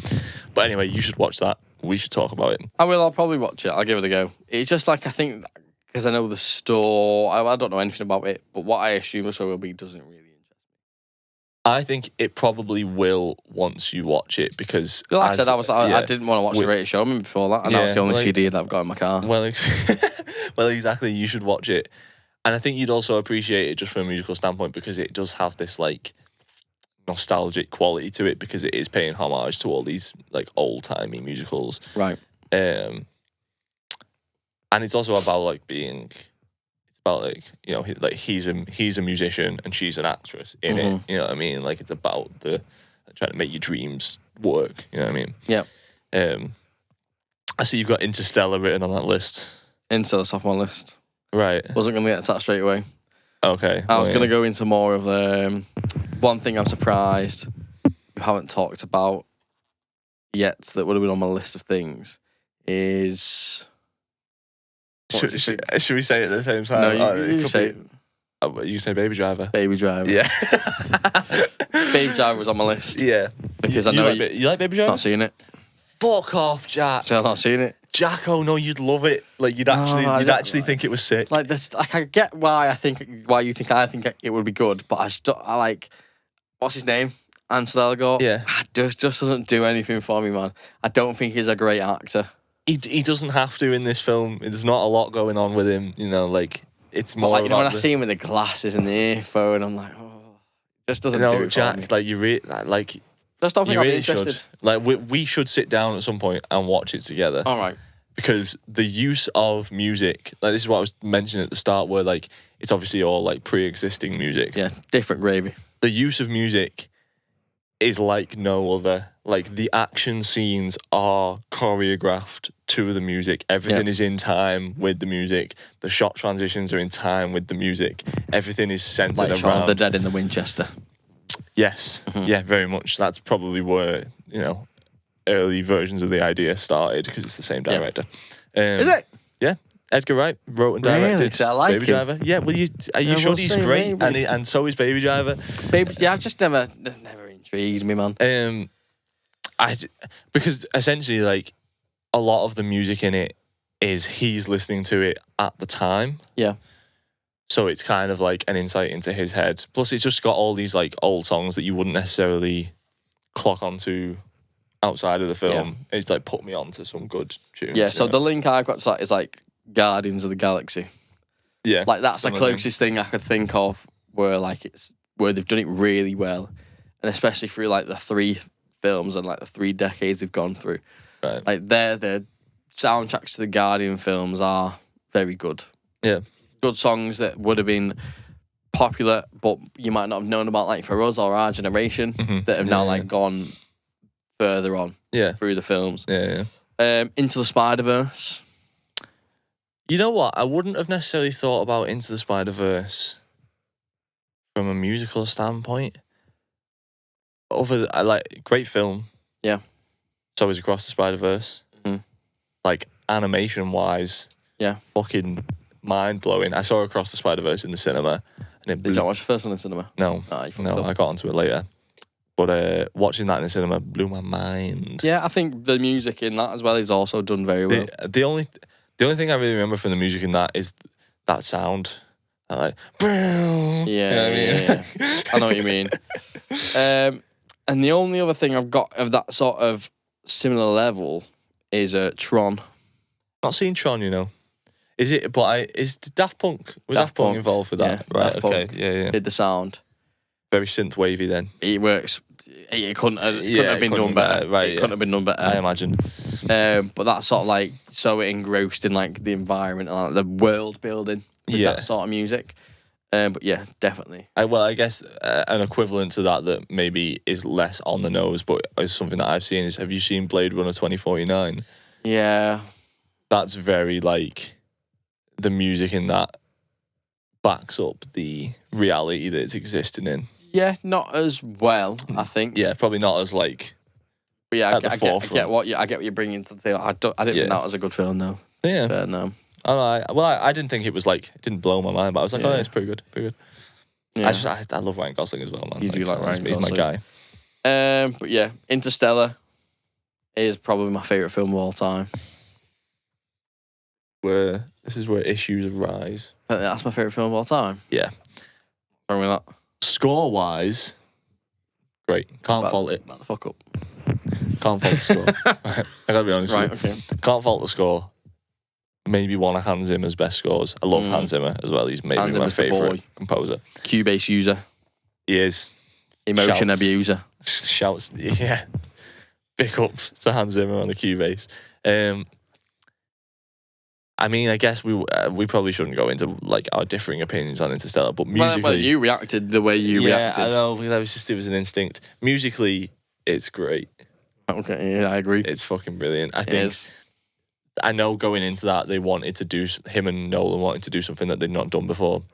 But anyway, you should watch that. We should talk about it. I will. I'll probably watch it. I'll give it a go. It's just like, I think, because I know the store, I don't know anything about it, but what I assume the story will be doesn't really interest me. I think it probably will once you watch it because... Like I said, I didn't want to watch The Greatest Showman before that, and that was the only CD that I've got in my car. Well, exactly. You should watch it. And I think you'd also appreciate it just from a musical standpoint because it does have this, like, nostalgic quality to it because it is paying homage to all these like old-timey musicals. Right. And it's also about like being, it's about like, you know, like he's a musician and she's an actress in it. You know what I mean? Like it's about trying to make your dreams work. You know what I mean? Yeah. I see you've got Interstellar written on that list. Interstellar's off my list. Right. Wasn't going to get to that straight away. Okay. I was going to go into more of one thing I'm surprised we haven't talked about yet that would have been on my list of things is... Should we say it at the same time? No, you say it. You say Baby Driver. Baby Driver. Yeah. Baby Driver was on my list. Yeah. Because I know you like Baby Driver? Not seen it. Fuck off, Jack. So I've not seen it. Jack, oh no, you'd love it. Like you'd actually think it was sick. Like this, like I get why you think I think it would be good, but I like, what's his name? Ansel Elgort. Yeah. Just doesn't do anything for me, man. I don't think he's a great actor. He doesn't have to in this film. There's not a lot going on with him. You know, like it's more. But like, you know, when I see him with the glasses and the earphone, I'm like, oh, just doesn't do it Jack, for me. like you like. Just don't think you I'd be really interested. should. Like we should sit down at some point and watch it together. All right. Because the use of music, like this is what I was mentioning at the start, where like it's obviously all like pre-existing music. Yeah, different gravy. The use of music is like no other. Like the action scenes are choreographed to the music. Everything is in time with the music. The shot transitions are in time with the music. Everything is centered Like around. Shaun of the Dead in the Winchester. Yes. Yeah, very much. That's probably where, you know, early versions of the idea started because it's the same director. Is it? Yeah. Edgar Wright wrote and directed Really? I like Baby him. Driver. Yeah, well, are you sure he's great? And so is Baby Driver. I've just never intrigued me, man. Because essentially, like, a lot of the music in it is he's listening to it at the time. Yeah. So it's kind of like an insight into his head. Plus, it's just got all these like old songs that you wouldn't necessarily clock onto outside of the film. Yeah. It's like put me onto some good tunes. Yeah, so the link I've got to that is like Guardians of the Galaxy. Yeah. Like that's the closest thing I could think of where they've done it really well. And especially through like the 3 films and like the 3 decades they've gone through. Right. Like the soundtracks to the Guardian films are very good. Yeah. Good songs that would have been popular, but you might not have known about, like for us or our generation, that have now like gone further on through the films. Yeah. Into the Spider-Verse. You know what? I wouldn't have necessarily thought about Into the Spider-Verse from a musical standpoint. I like great film. Yeah. So is Across the Spider-Verse. Like animation wise. Yeah. Fucking mind blowing. I saw Across the Spider-Verse in the cinema. And Did you not watch the first one in the cinema? No. I got onto it later. But watching that in the cinema blew my mind. Yeah, I think the music in that as well is also done very well. The only thing I really remember from the music in that is that sound. Like, yeah, you know what I mean? Yeah. I know what you mean. And the only other thing I've got of that sort of similar level is Tron. Not seen Tron, you know. Is it? But is Daft Punk? Was Daft Punk involved with that? Yeah, right. Daft Okay. Punk Yeah. did the sound. Very synth wavy then. It works. It couldn't have been done better. Right. It couldn't have been done better. I imagine. But that's sort of like so engrossed in like the environment and like the world building with that sort of music. But yeah, definitely. I guess an equivalent to that maybe is less on the nose, but is something that I've seen is, have you seen Blade Runner 2049? Yeah. That's very like, the music in that backs up the reality that it's existing in. Yeah, not as well, I think. Yeah, probably not as like. But yeah, I get what you're bringing to the table. I didn't think that was a good film, though. Yeah. Fair, no. I didn't think it was like, it didn't blow my mind, but I was like, oh, yeah, it's pretty good. Yeah. I love Ryan Gosling as well, man. You do like Ryan Gosling. He's my guy. But yeah, Interstellar is probably my favourite film of all time. This is where issues arise. That's my favourite film of all time? Yeah. Wrong with that? Score-wise, great. Can't fault it. Back the fuck up. Can't fault the score. Right. I gotta be honest with you. Okay. Can't fault the score. Maybe one of Hans Zimmer's best scores. I love Hans Zimmer as well. He's maybe my favourite composer. Cubase user. He is. Emotion abuser. Shouts, yeah. Big up to Hans Zimmer on the Cubase. I mean, I guess we probably shouldn't go into like our differing opinions on Interstellar, but musically, well, you reacted the way you reacted. I know. It was an instinct. Musically, it's great. Okay, yeah, I agree. It's fucking brilliant. I know going into that they wanted to do, him and Nolan wanted to do something that they'd not done before,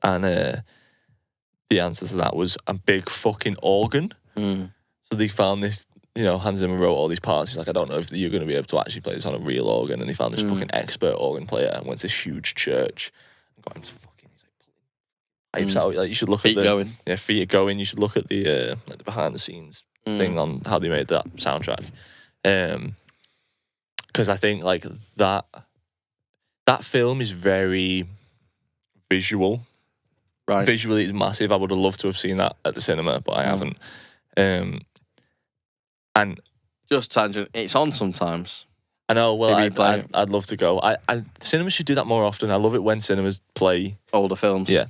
and the answer to that was a big fucking organ. So they found this. Hans Zimmer wrote all these parts. He's like, I don't know if you're going to be able to actually play this on a real organ. And they found this fucking expert organ player and went to this huge church and got him to fucking, he's like pulling pipes out. Like, you should look feet at going. Yeah, feet going. You should look at the like the behind the scenes thing on how they made that soundtrack. Because I think like that film is very visual. Right. Visually, it's massive. I would have loved to have seen that at the cinema, but I haven't. And just tangent, it's on sometimes. I know. Well, I'd love to go. Cinemas should do that more often. I love it when cinemas play older films. Yeah.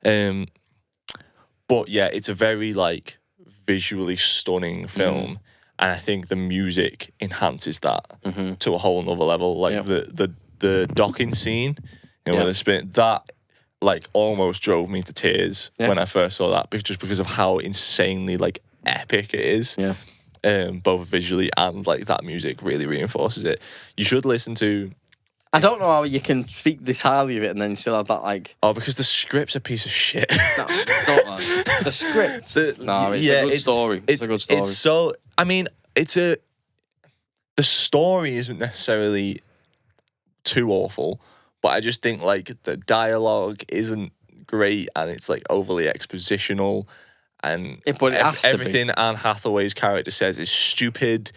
But yeah, it's a very like visually stunning film, and I think the music enhances that to a whole nother level. Like the docking scene, when they spin that, like almost drove me to tears when I first saw that, just because of how insanely like epic it is. Yeah. Both visually and like that music really reinforces it. You should listen to. I don't know how you can speak this highly of it and then still have that like. Oh, because the script's a piece of shit. No, don't man. The script. It's a good story. It's a good story. It's so. I mean, the story isn't necessarily too awful, but I just think like the dialogue isn't great and it's like overly expositional. And everything Anne Hathaway's character says is stupid,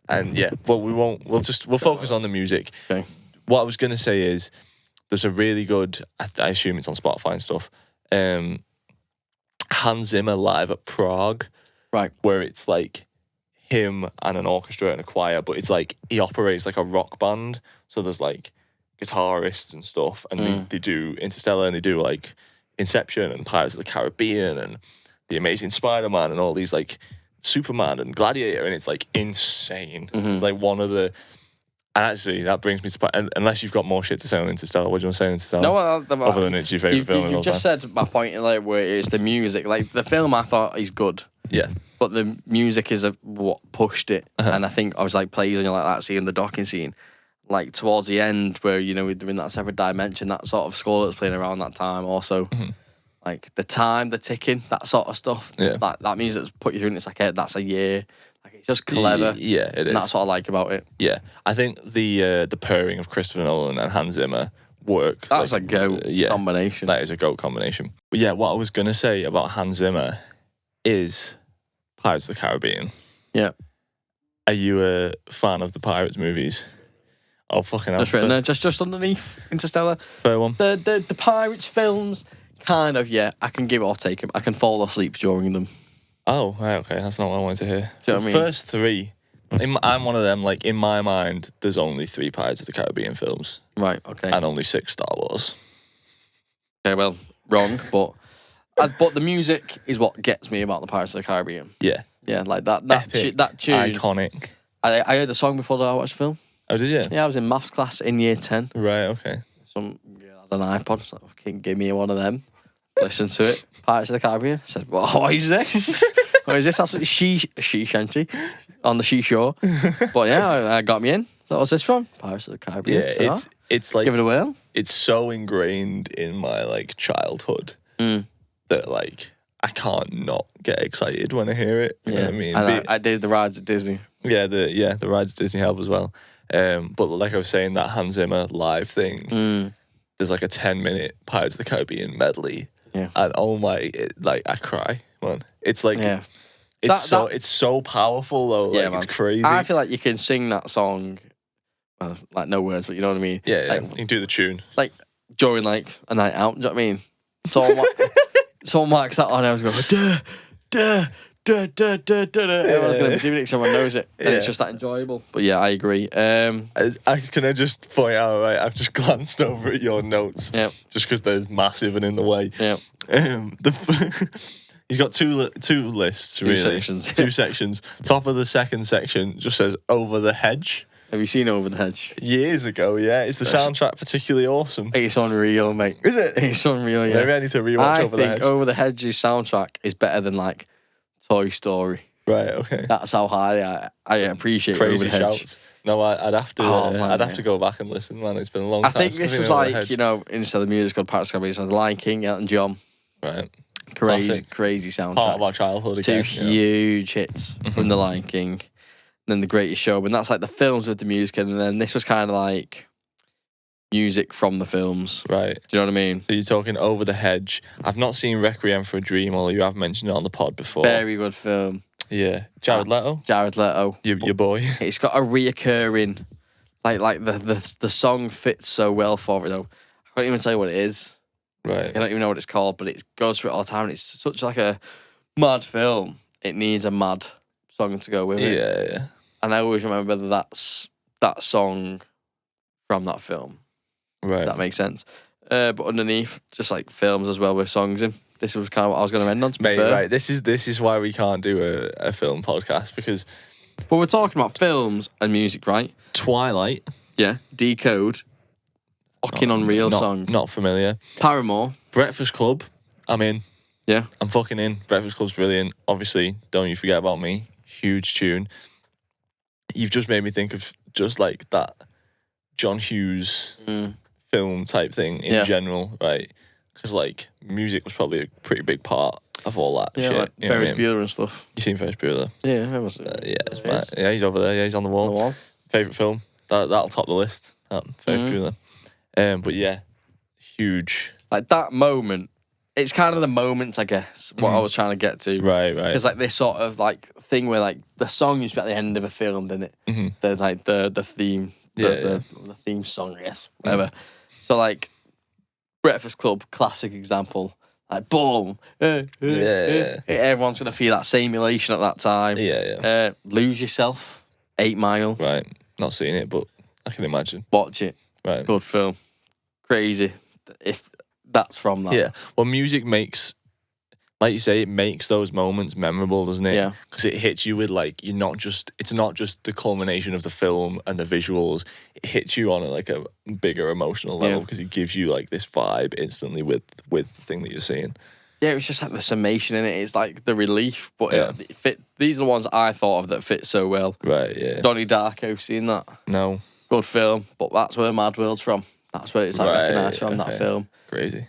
and but we'll focus on the music. Okay. What I was gonna say is there's a really good, I assume it's on Spotify and stuff, Hans Zimmer live at Prague, right, where it's like him and an orchestra and a choir, but it's like he operates like a rock band, so there's like guitarists and stuff, and they do Interstellar and they do like Inception and Pirates of the Caribbean and The Amazing Spider-Man and all these like Superman and Gladiator, and it's like insane. It's like one of the, and actually that brings me to, unless you've got more shit to say on Interstellar, what do you want to say on Interstellar? No, other than it's your favourite film. You've just said my point, like where it's the music. Like the film, I thought is good. Yeah. But the music is what pushed it, and I think I was like plays and you're like that scene, the docking scene, like towards the end where they're in that separate dimension, that sort of score that's playing around that time also. Like the time, the ticking, that sort of stuff. Yeah. That music that's put you through, and it's like that's a year. Like it's just clever. Yeah, it is. And that's what I like about it. Yeah, I think the pairing of Christopher Nolan and Hans Zimmer work. That's like, a goat combination. That is a goat combination. But yeah, what I was gonna say about Hans Zimmer is Pirates of the Caribbean. Yeah. Are you a fan of the Pirates movies? Oh fucking hell! Just written there, just underneath Interstellar. Fair one. The Pirates films. Kind of, yeah. I can give it or take them. I can fall asleep during them. Oh, right, okay. That's not what I wanted to hear. Do you know what I mean? First three, I'm one of them, like, in my mind, there's only 3 Pirates of the Caribbean films. Right, okay. And only 6 Star Wars. Okay, well, wrong, but the music is what gets me about the Pirates of the Caribbean. Yeah. Yeah, like that Epic, that tune. Iconic. I heard the song before I watched the film. Oh, did you? Yeah, I was in maths class in year 10. Right, okay. Some girl had an iPod, so fucking give me one of them. Listen to it. Pirates of the Caribbean. I said, well, what is this? What is this? Absolutely she shanty on the seashore. But yeah, I got me in. What was this from? Pirates of the Caribbean. Yeah, so, it's like... Give it a whirl. It's so ingrained in my, like, childhood that, like, I can't not get excited when I hear it. You know what I mean? And I did the rides at Disney. Yeah, the rides at Disney help as well. But like I was saying, that Hans Zimmer live thing, there's like a 10-minute Pirates of the Caribbean medley. Yeah. And oh my, I cry, man. It's like, it's so powerful though. Yeah, like, man. It's crazy. I feel like you can sing that song, like no words, but you know what I mean? Yeah, like, you can do the tune. Like during like a night out, do you know what I mean? Someone marks that on, I was going, duh, duh, duh, duh, duh, duh. Everyone's going to be doing it, someone knows it. And it's just that enjoyable. But yeah, I agree. Can I just point out, right, I've just glanced over at your notes. Yep. Just because they're massive and in the way. Yep. He's got two lists, really. Sections. Two sections. Top of the second section just says Over the Hedge. Have you seen Over the Hedge? Years ago, yeah. Is the soundtrack particularly awesome? It's unreal, mate. Is it? It's unreal, yeah. Maybe I need to rewatch Over the Hedge. I think Over the Hedge's soundtrack is better than, like, Toy Story. Right, okay. That's how high I appreciate Crazy Over the Hedge. shouts. No, I'd have to. I'd have to go back and listen, man. It's been a long time. I think this was like, you know, instead of music called Pirates of the Caribbean, The Lion King, Elton John. Right. Crazy soundtrack. Part of our childhood again. Two huge hits from The Lion King. And then The Greatest Showman. That's like the films with the music, and then this was kind of like music from the films. Right. Do you know what I mean? So you're talking Over the Hedge. I've not seen Requiem for a Dream, although you have mentioned it on the pod before. Very good film. Yeah. Jared Leto? Jared Leto. Your boy. It's got a reoccurring, like the song fits so well for it though. I can't even tell you what it is. Right. I don't even know what it's called, but it goes through it all the time. And it's such like a mad film. It needs a mad song to go with it. Yeah. And I always remember that's that song from that film. Right. If that makes sense. But underneath, just like films as well with songs in. This was kind of what I was going to end on. To be fair. Right. This is why we can't do a film podcast, because. But we're talking about films and music, right? Twilight. Yeah. Decode. Fucking unreal song. Not familiar. Paramore. Breakfast Club. I'm in. Yeah. I'm fucking in. Breakfast Club's brilliant. Obviously, Don't You Forget About Me. Huge tune. You've just made me think of just like that John Hughes film type thing in general, right? Because like music was probably a pretty big part of all that shit. Like Ferris Bueller and stuff. You seen Ferris Bueller? Yeah, that was. It's mad. Yeah, he's over there. Yeah, he's on the wall. Favorite film? That'll top the list. Ferris Bueller. But yeah, huge. Like that moment, it's kind of the moments, I guess, what I was trying to get to. Right. It's like this sort of like thing where like the song used to be at the end of a film, didn't it? Mm-hmm. The theme, the theme song, I guess, whatever. So like Breakfast Club, classic example. Like boom, everyone's gonna feel that same elation at that time. Lose Yourself, 8 Mile. Right, not seen it, but I can imagine. Watch it. Right, good film. Crazy. If that's from that. Yeah. Well, music makes, like you say, it makes those moments memorable, doesn't it? Yeah. Because it hits you with like it's not just the culmination of the film and the visuals. It hits you on a bigger emotional level because it gives you like this vibe instantly with the thing that you're seeing. Yeah, it was just like the summation in it. It's like the relief, but it fit. These are the ones I thought of that fit so well. Right. Yeah. Donnie Darko, seen that? No. Good film, but that's where Mad World's from. That's where it's like recognised from that film. Crazy.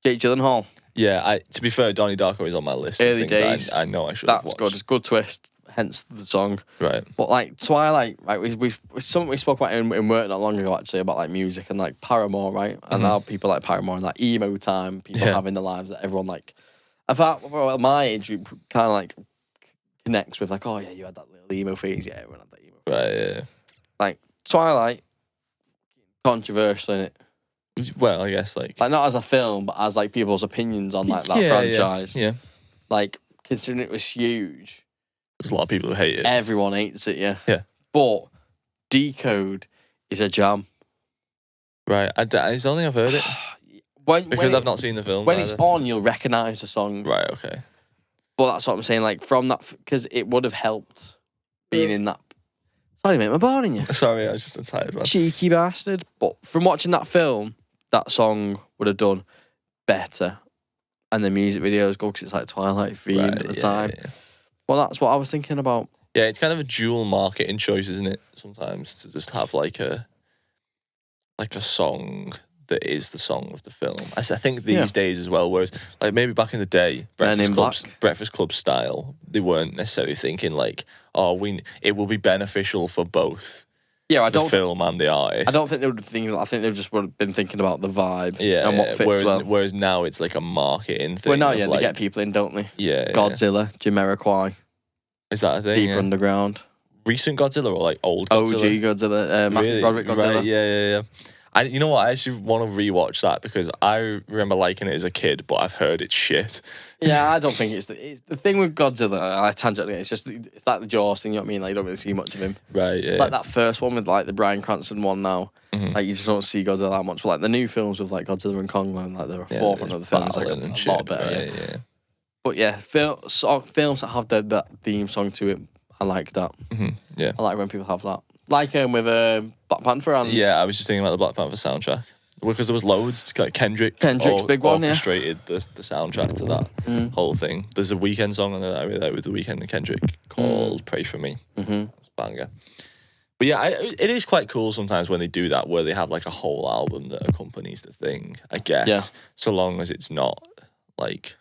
Jake Gyllenhaal. Yeah, to be fair, Donnie Darko is on my list. Early of things days. I know I should have watched. That's good. It's a good twist. Hence the song. Right. But like Twilight, right? We something we spoke about in work not long ago actually about like music and like Paramore, right? And now people like Paramore and like emo time, people having the lives that everyone like. I thought my age group kind of like connects with like, oh yeah, you had that little emo phase, yeah, everyone had that emo phase. Right. Yeah. Like Twilight, controversial in it. Well, I guess like not as a film, but as like people's opinions on like that franchise. Yeah. Like considering it was huge, there's a lot of people who hate it. Everyone hates it. Yeah. Yeah. But Decode is a jam. Right. I don't think I've heard it because I've not seen the film. When it's on, you'll recognise the song. Right. Okay. But that's what I'm saying. Like from that, because it would have helped being in that. Sorry, mate, I'm boring you. Sorry, I was just tired, man. Cheeky bastard. But from watching that film, that song would have done better. And the music videos go because it's like Twilight themed at the time. Yeah. Well, that's what I was thinking about. Yeah, it's kind of a dual marketing choice, isn't it? Sometimes to just have like a song that is the song of the film. I think these days as well, whereas like maybe back in the day, Breakfast Club style, they weren't necessarily thinking like, it will be beneficial for both the film and the artist. I don't think they would think. I think they've just been thinking about the vibe and what fits whereas now it's like a marketing thing. Well, now they get people in, don't they? Yeah. Godzilla, Jamiroquai. Is that a thing? Deeper Underground. Recent Godzilla or like old Godzilla? OG Godzilla, Matthew Broderick Godzilla. Right, yeah. You know what? I actually want to rewatch that because I remember liking it as a kid, but I've heard it's shit. Yeah, I don't think it's the thing with Godzilla. I tangentially, it's like the Jaws thing. You know what I mean? Like you don't really see much of him. Right. Yeah. It's like that first one with like the Bryan Cranston one now. Mm-hmm. Like you just don't see Godzilla that much. But like the new films with like Godzilla and Kong and like the forefront of the films, like a lot better. Right, yeah. But yeah, films that have that theme song to it, I like that. Yeah. I like when people have that. Like with Black Panther and... Yeah, I was just thinking about the Black Panther soundtrack. Because there was loads, like Kendrick's big one, orchestrated the soundtrack to that whole thing. There's a Weeknd song on there that I really like with the Weeknd and Kendrick called "Pray for Me." It's a banger. But yeah, it is quite cool sometimes when they do that, where they have like a whole album that accompanies the thing. I guess, so long as it's not like.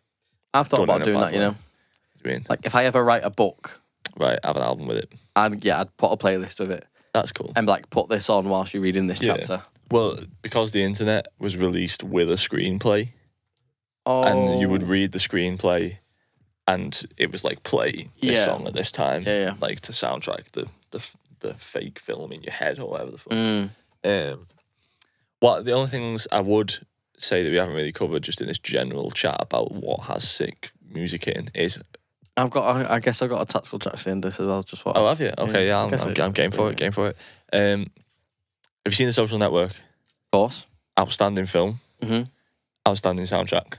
I've thought about doing that. You know, what do you mean? Like if I ever write a book, right, have an album with it. I'd put a playlist of it. That's cool. And like put this on whilst you're reading this chapter. Well, because the internet was released with a screenplay, and you would read the screenplay, and it was like play this song at this time, like to soundtrack the fake film in your head or whatever the fuck. The only things I would say that we haven't really covered just in this general chat about what has sick music in is. I guess I've got a tactical track in this as well. Just what? Oh, have you? Okay, yeah, I'm game for it. Game for it. Have you seen The Social Network? Of course. Outstanding film. Outstanding soundtrack.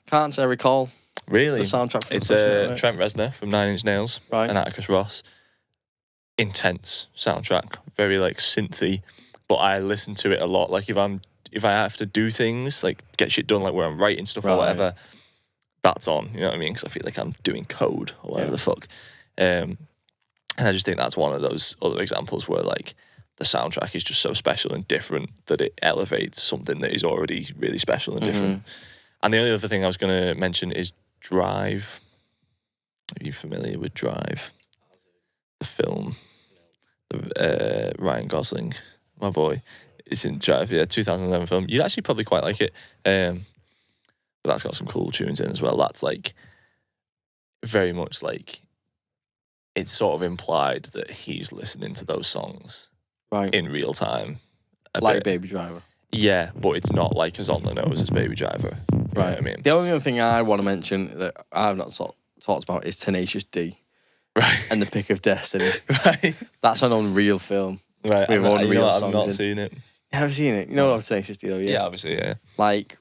Can't say I recall. Really? The soundtrack for it's The Social Network. Trent Reznor from Nine Inch Nails and Atticus Ross. Intense soundtrack. Very like synthy. But I listen to it a lot. Like if I have to do things, like get shit done, like where I'm writing stuff or whatever, that's on. You know what I mean? Because I feel like I'm doing code or whatever the fuck. And I just think that's one of those other examples where like the soundtrack is just so special and different that it elevates something that is already really special and different. And the only other thing I was going to mention is Drive. Are you familiar with Drive? The film. Ryan Gosling, my boy, is in Drive. 2011 film. You'd actually probably quite like it. But that's got some cool tunes in as well. That's like very much like it's sort of implied that he's listening to those songs in real time. Like Baby Driver. Yeah, but it's not like as on the nose as Baby Driver. You know what I mean? The only other thing I want to mention that I've not talked about is Tenacious D. Right. And The Pick of Destiny. Right. That's an unreal film. Right. With unreal songs. I've not seen it. You haven't seen it? You know of Tenacious D though, yeah? Yeah, obviously, yeah. Like...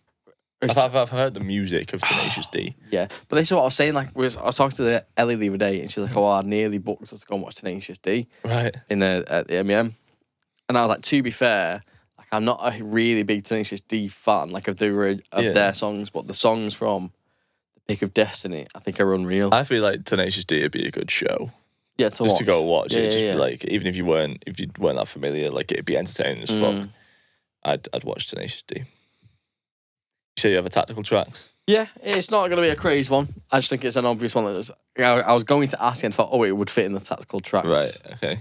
I've heard the music of Tenacious D. Yeah, but this is what I was saying. Like, I was talking to Ellie the other day, and she's like, "Oh, I nearly booked us to go and watch Tenacious D." Right. At the MEM, and I was like, to be fair, like I'm not a really big Tenacious D fan, like of their songs, but the songs from The Pick of Destiny, I think are unreal. I feel like Tenacious D would be a good show. Yeah, just to go watch it. Just like even if you weren't that familiar, like it'd be entertaining as fuck. I'd watch Tenacious D. You say you have a tactical tracks? Yeah, it's not going to be a crazy one. I just think it's an obvious one. I was going to ask and thought, it would fit in the tactical tracks. Right, okay.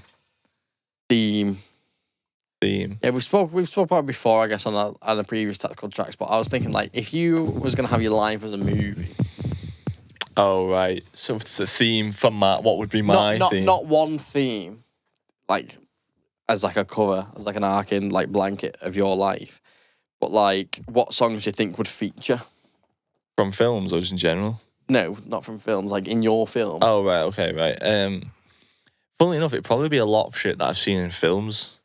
Theme. Yeah, we've spoke about it before, I guess, on the previous tactical tracks, but I was thinking, like, if you was going to have your life as a movie. Oh, right. So the theme for what would be my theme? Not one theme, like, as like a cover, as like an arcing, like, blanket of your life. But, like, what songs do you think would feature? From films or just in general? No, not from films, like in your film. Oh, right, okay, right. Funnily enough, it'd probably be a lot of shit that I've seen in films.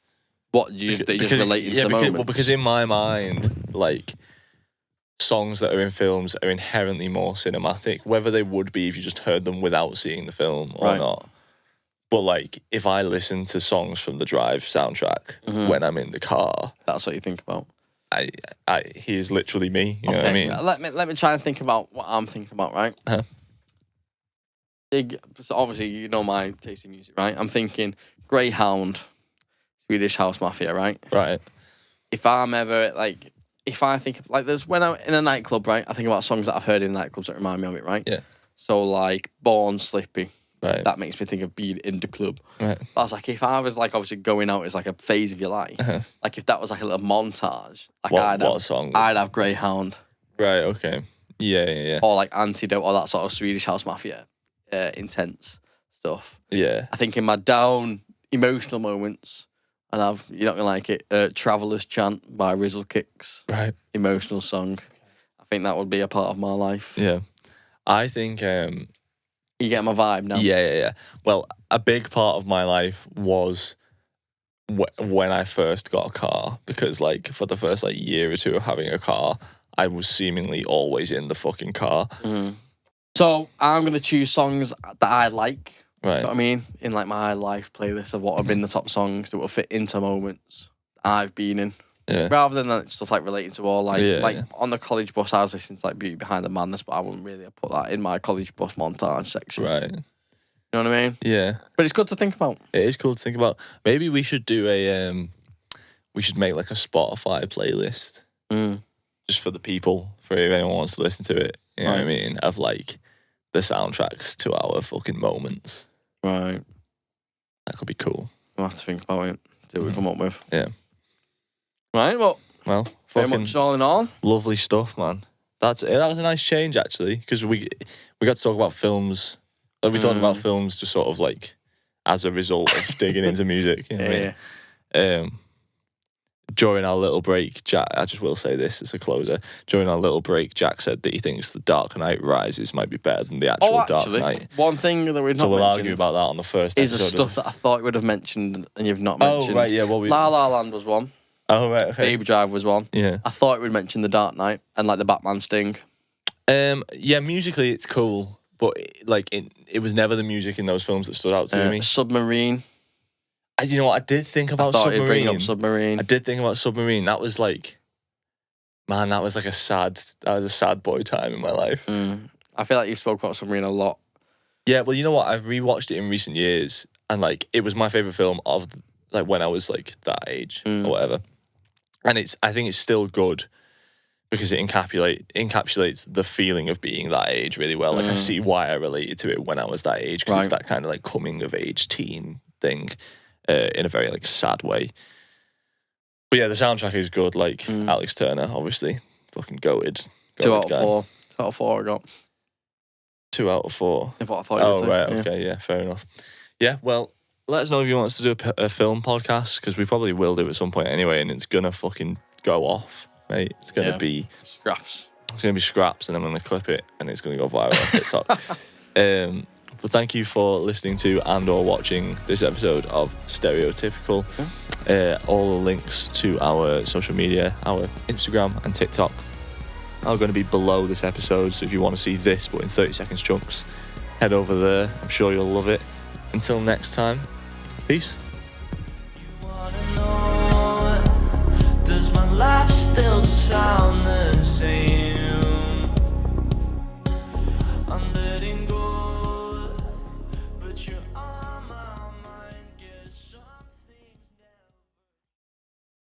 What, just relating to moments? Well, because in my mind, like, songs that are in films are inherently more cinematic, whether they would be if you just heard them without seeing the film or not. But, like, if I listen to songs from the Drive soundtrack when I'm in the car... That's what you think about? He is literally me. You know what I mean? Let me try and think about what I'm thinking about, right? So obviously, you know my taste in music, right? I'm thinking Greyhound, Swedish House Mafia, right? Right. If I'm ever, like, if I think, like, there's, when I'm in a nightclub, right? I think about songs that I've heard in nightclubs that remind me of it, right? Yeah. So, like, Born Slippy. Right. That makes me think of being in the club. Right. But I was like, if I was, like, obviously going out as, like, a phase of your life, like, if that was, like, a little montage, like, I'd have Greyhound. Right, okay. Yeah. Or, like, Antidote, or that sort of Swedish House Mafia, intense stuff. Yeah. I think in my down, emotional moments, I'd have, you're not going to like it, Traveller's Chant by Rizzle Kicks. Right. Emotional song. I think that would be a part of my life. Yeah. I think... You get my vibe now? Yeah. Well, a big part of my life was when I first got a car, because, like, for the first, like, year or two of having a car, I was seemingly always in the fucking car. So I'm going to choose songs that I like. Right. You know what I mean? In like my life playlist of what have been the top songs that will fit into moments I've been in. Yeah. Rather than that stuff like relating to all like Yeah. on the college bus I was listening to like Beauty Behind the Madness, but I wouldn't really put that in my college bus montage section. Right. You know what I mean? Yeah. But it's good to think about. It is cool to think about. Maybe we should do we should make like a Spotify playlist just for the people, for if anyone wants to listen to it. You know what I mean? Of like the soundtracks to our fucking moments. Right. That could be cool. We'll have to think about it. See what we come up with. Yeah. Right, well, very fucking much all in all. lovely stuff, man. That was a nice change actually, because we got to talk about films. Like we talked about films just sort of like as a result of digging into music. You know what I mean? During our little break, Jack, I just will say this as a closer. During our little break, Jack said that he thinks The Dark Knight Rises might be better than the actual Dark Knight. One thing that we've not So we'll mentioned argue about that on the first is episode. the stuff that I thought you would have mentioned and you've not mentioned. Oh, right, yeah. La La Land was one. Oh, right, okay. Baby Drive was one. Yeah. I thought we'd mention The Dark Knight and like the Batman Sting. Yeah, musically it's cool, but it was never the music in those films that stood out to me. Submarine. You know what? I did think about I thought Submarine. you'd bring up Submarine. I did think about Submarine. That was like, man, that was a sad boy time in my life. I feel like you've spoke about Submarine a lot. Yeah, well, you know what? I've rewatched it in recent years, and like it was my favorite film of like when I was like that age or whatever. And I think it's still good because it encapsulates the feeling of being that age really well. Like I see why I related to it when I was that age, because it's that kind of like coming of age teen thing. In a very like sad way. But yeah, the soundtrack is good. Like Alex Turner, obviously, fucking goated. 2 out of 4. 2 out of 4 I got. 2 out of 4. If what I thought you would say. Right, okay, yeah, fair enough. Yeah, well, let us know if you want us to do a film podcast, because we probably will do at some point anyway, and it's gonna fucking go off, mate. It's gonna be scraps. It's gonna be scraps, and I'm gonna clip it, and it's gonna go viral on TikTok. But thank you for listening to and/or watching this episode of Stereotypical. All the links to our social media, our Instagram and TikTok, are going to be below this episode. So if you want to see this, but in 30 seconds chunks, head over there. I'm sure you'll love it. Until next time, peace. You wanna know, does my life still sound the same? I'm letting go.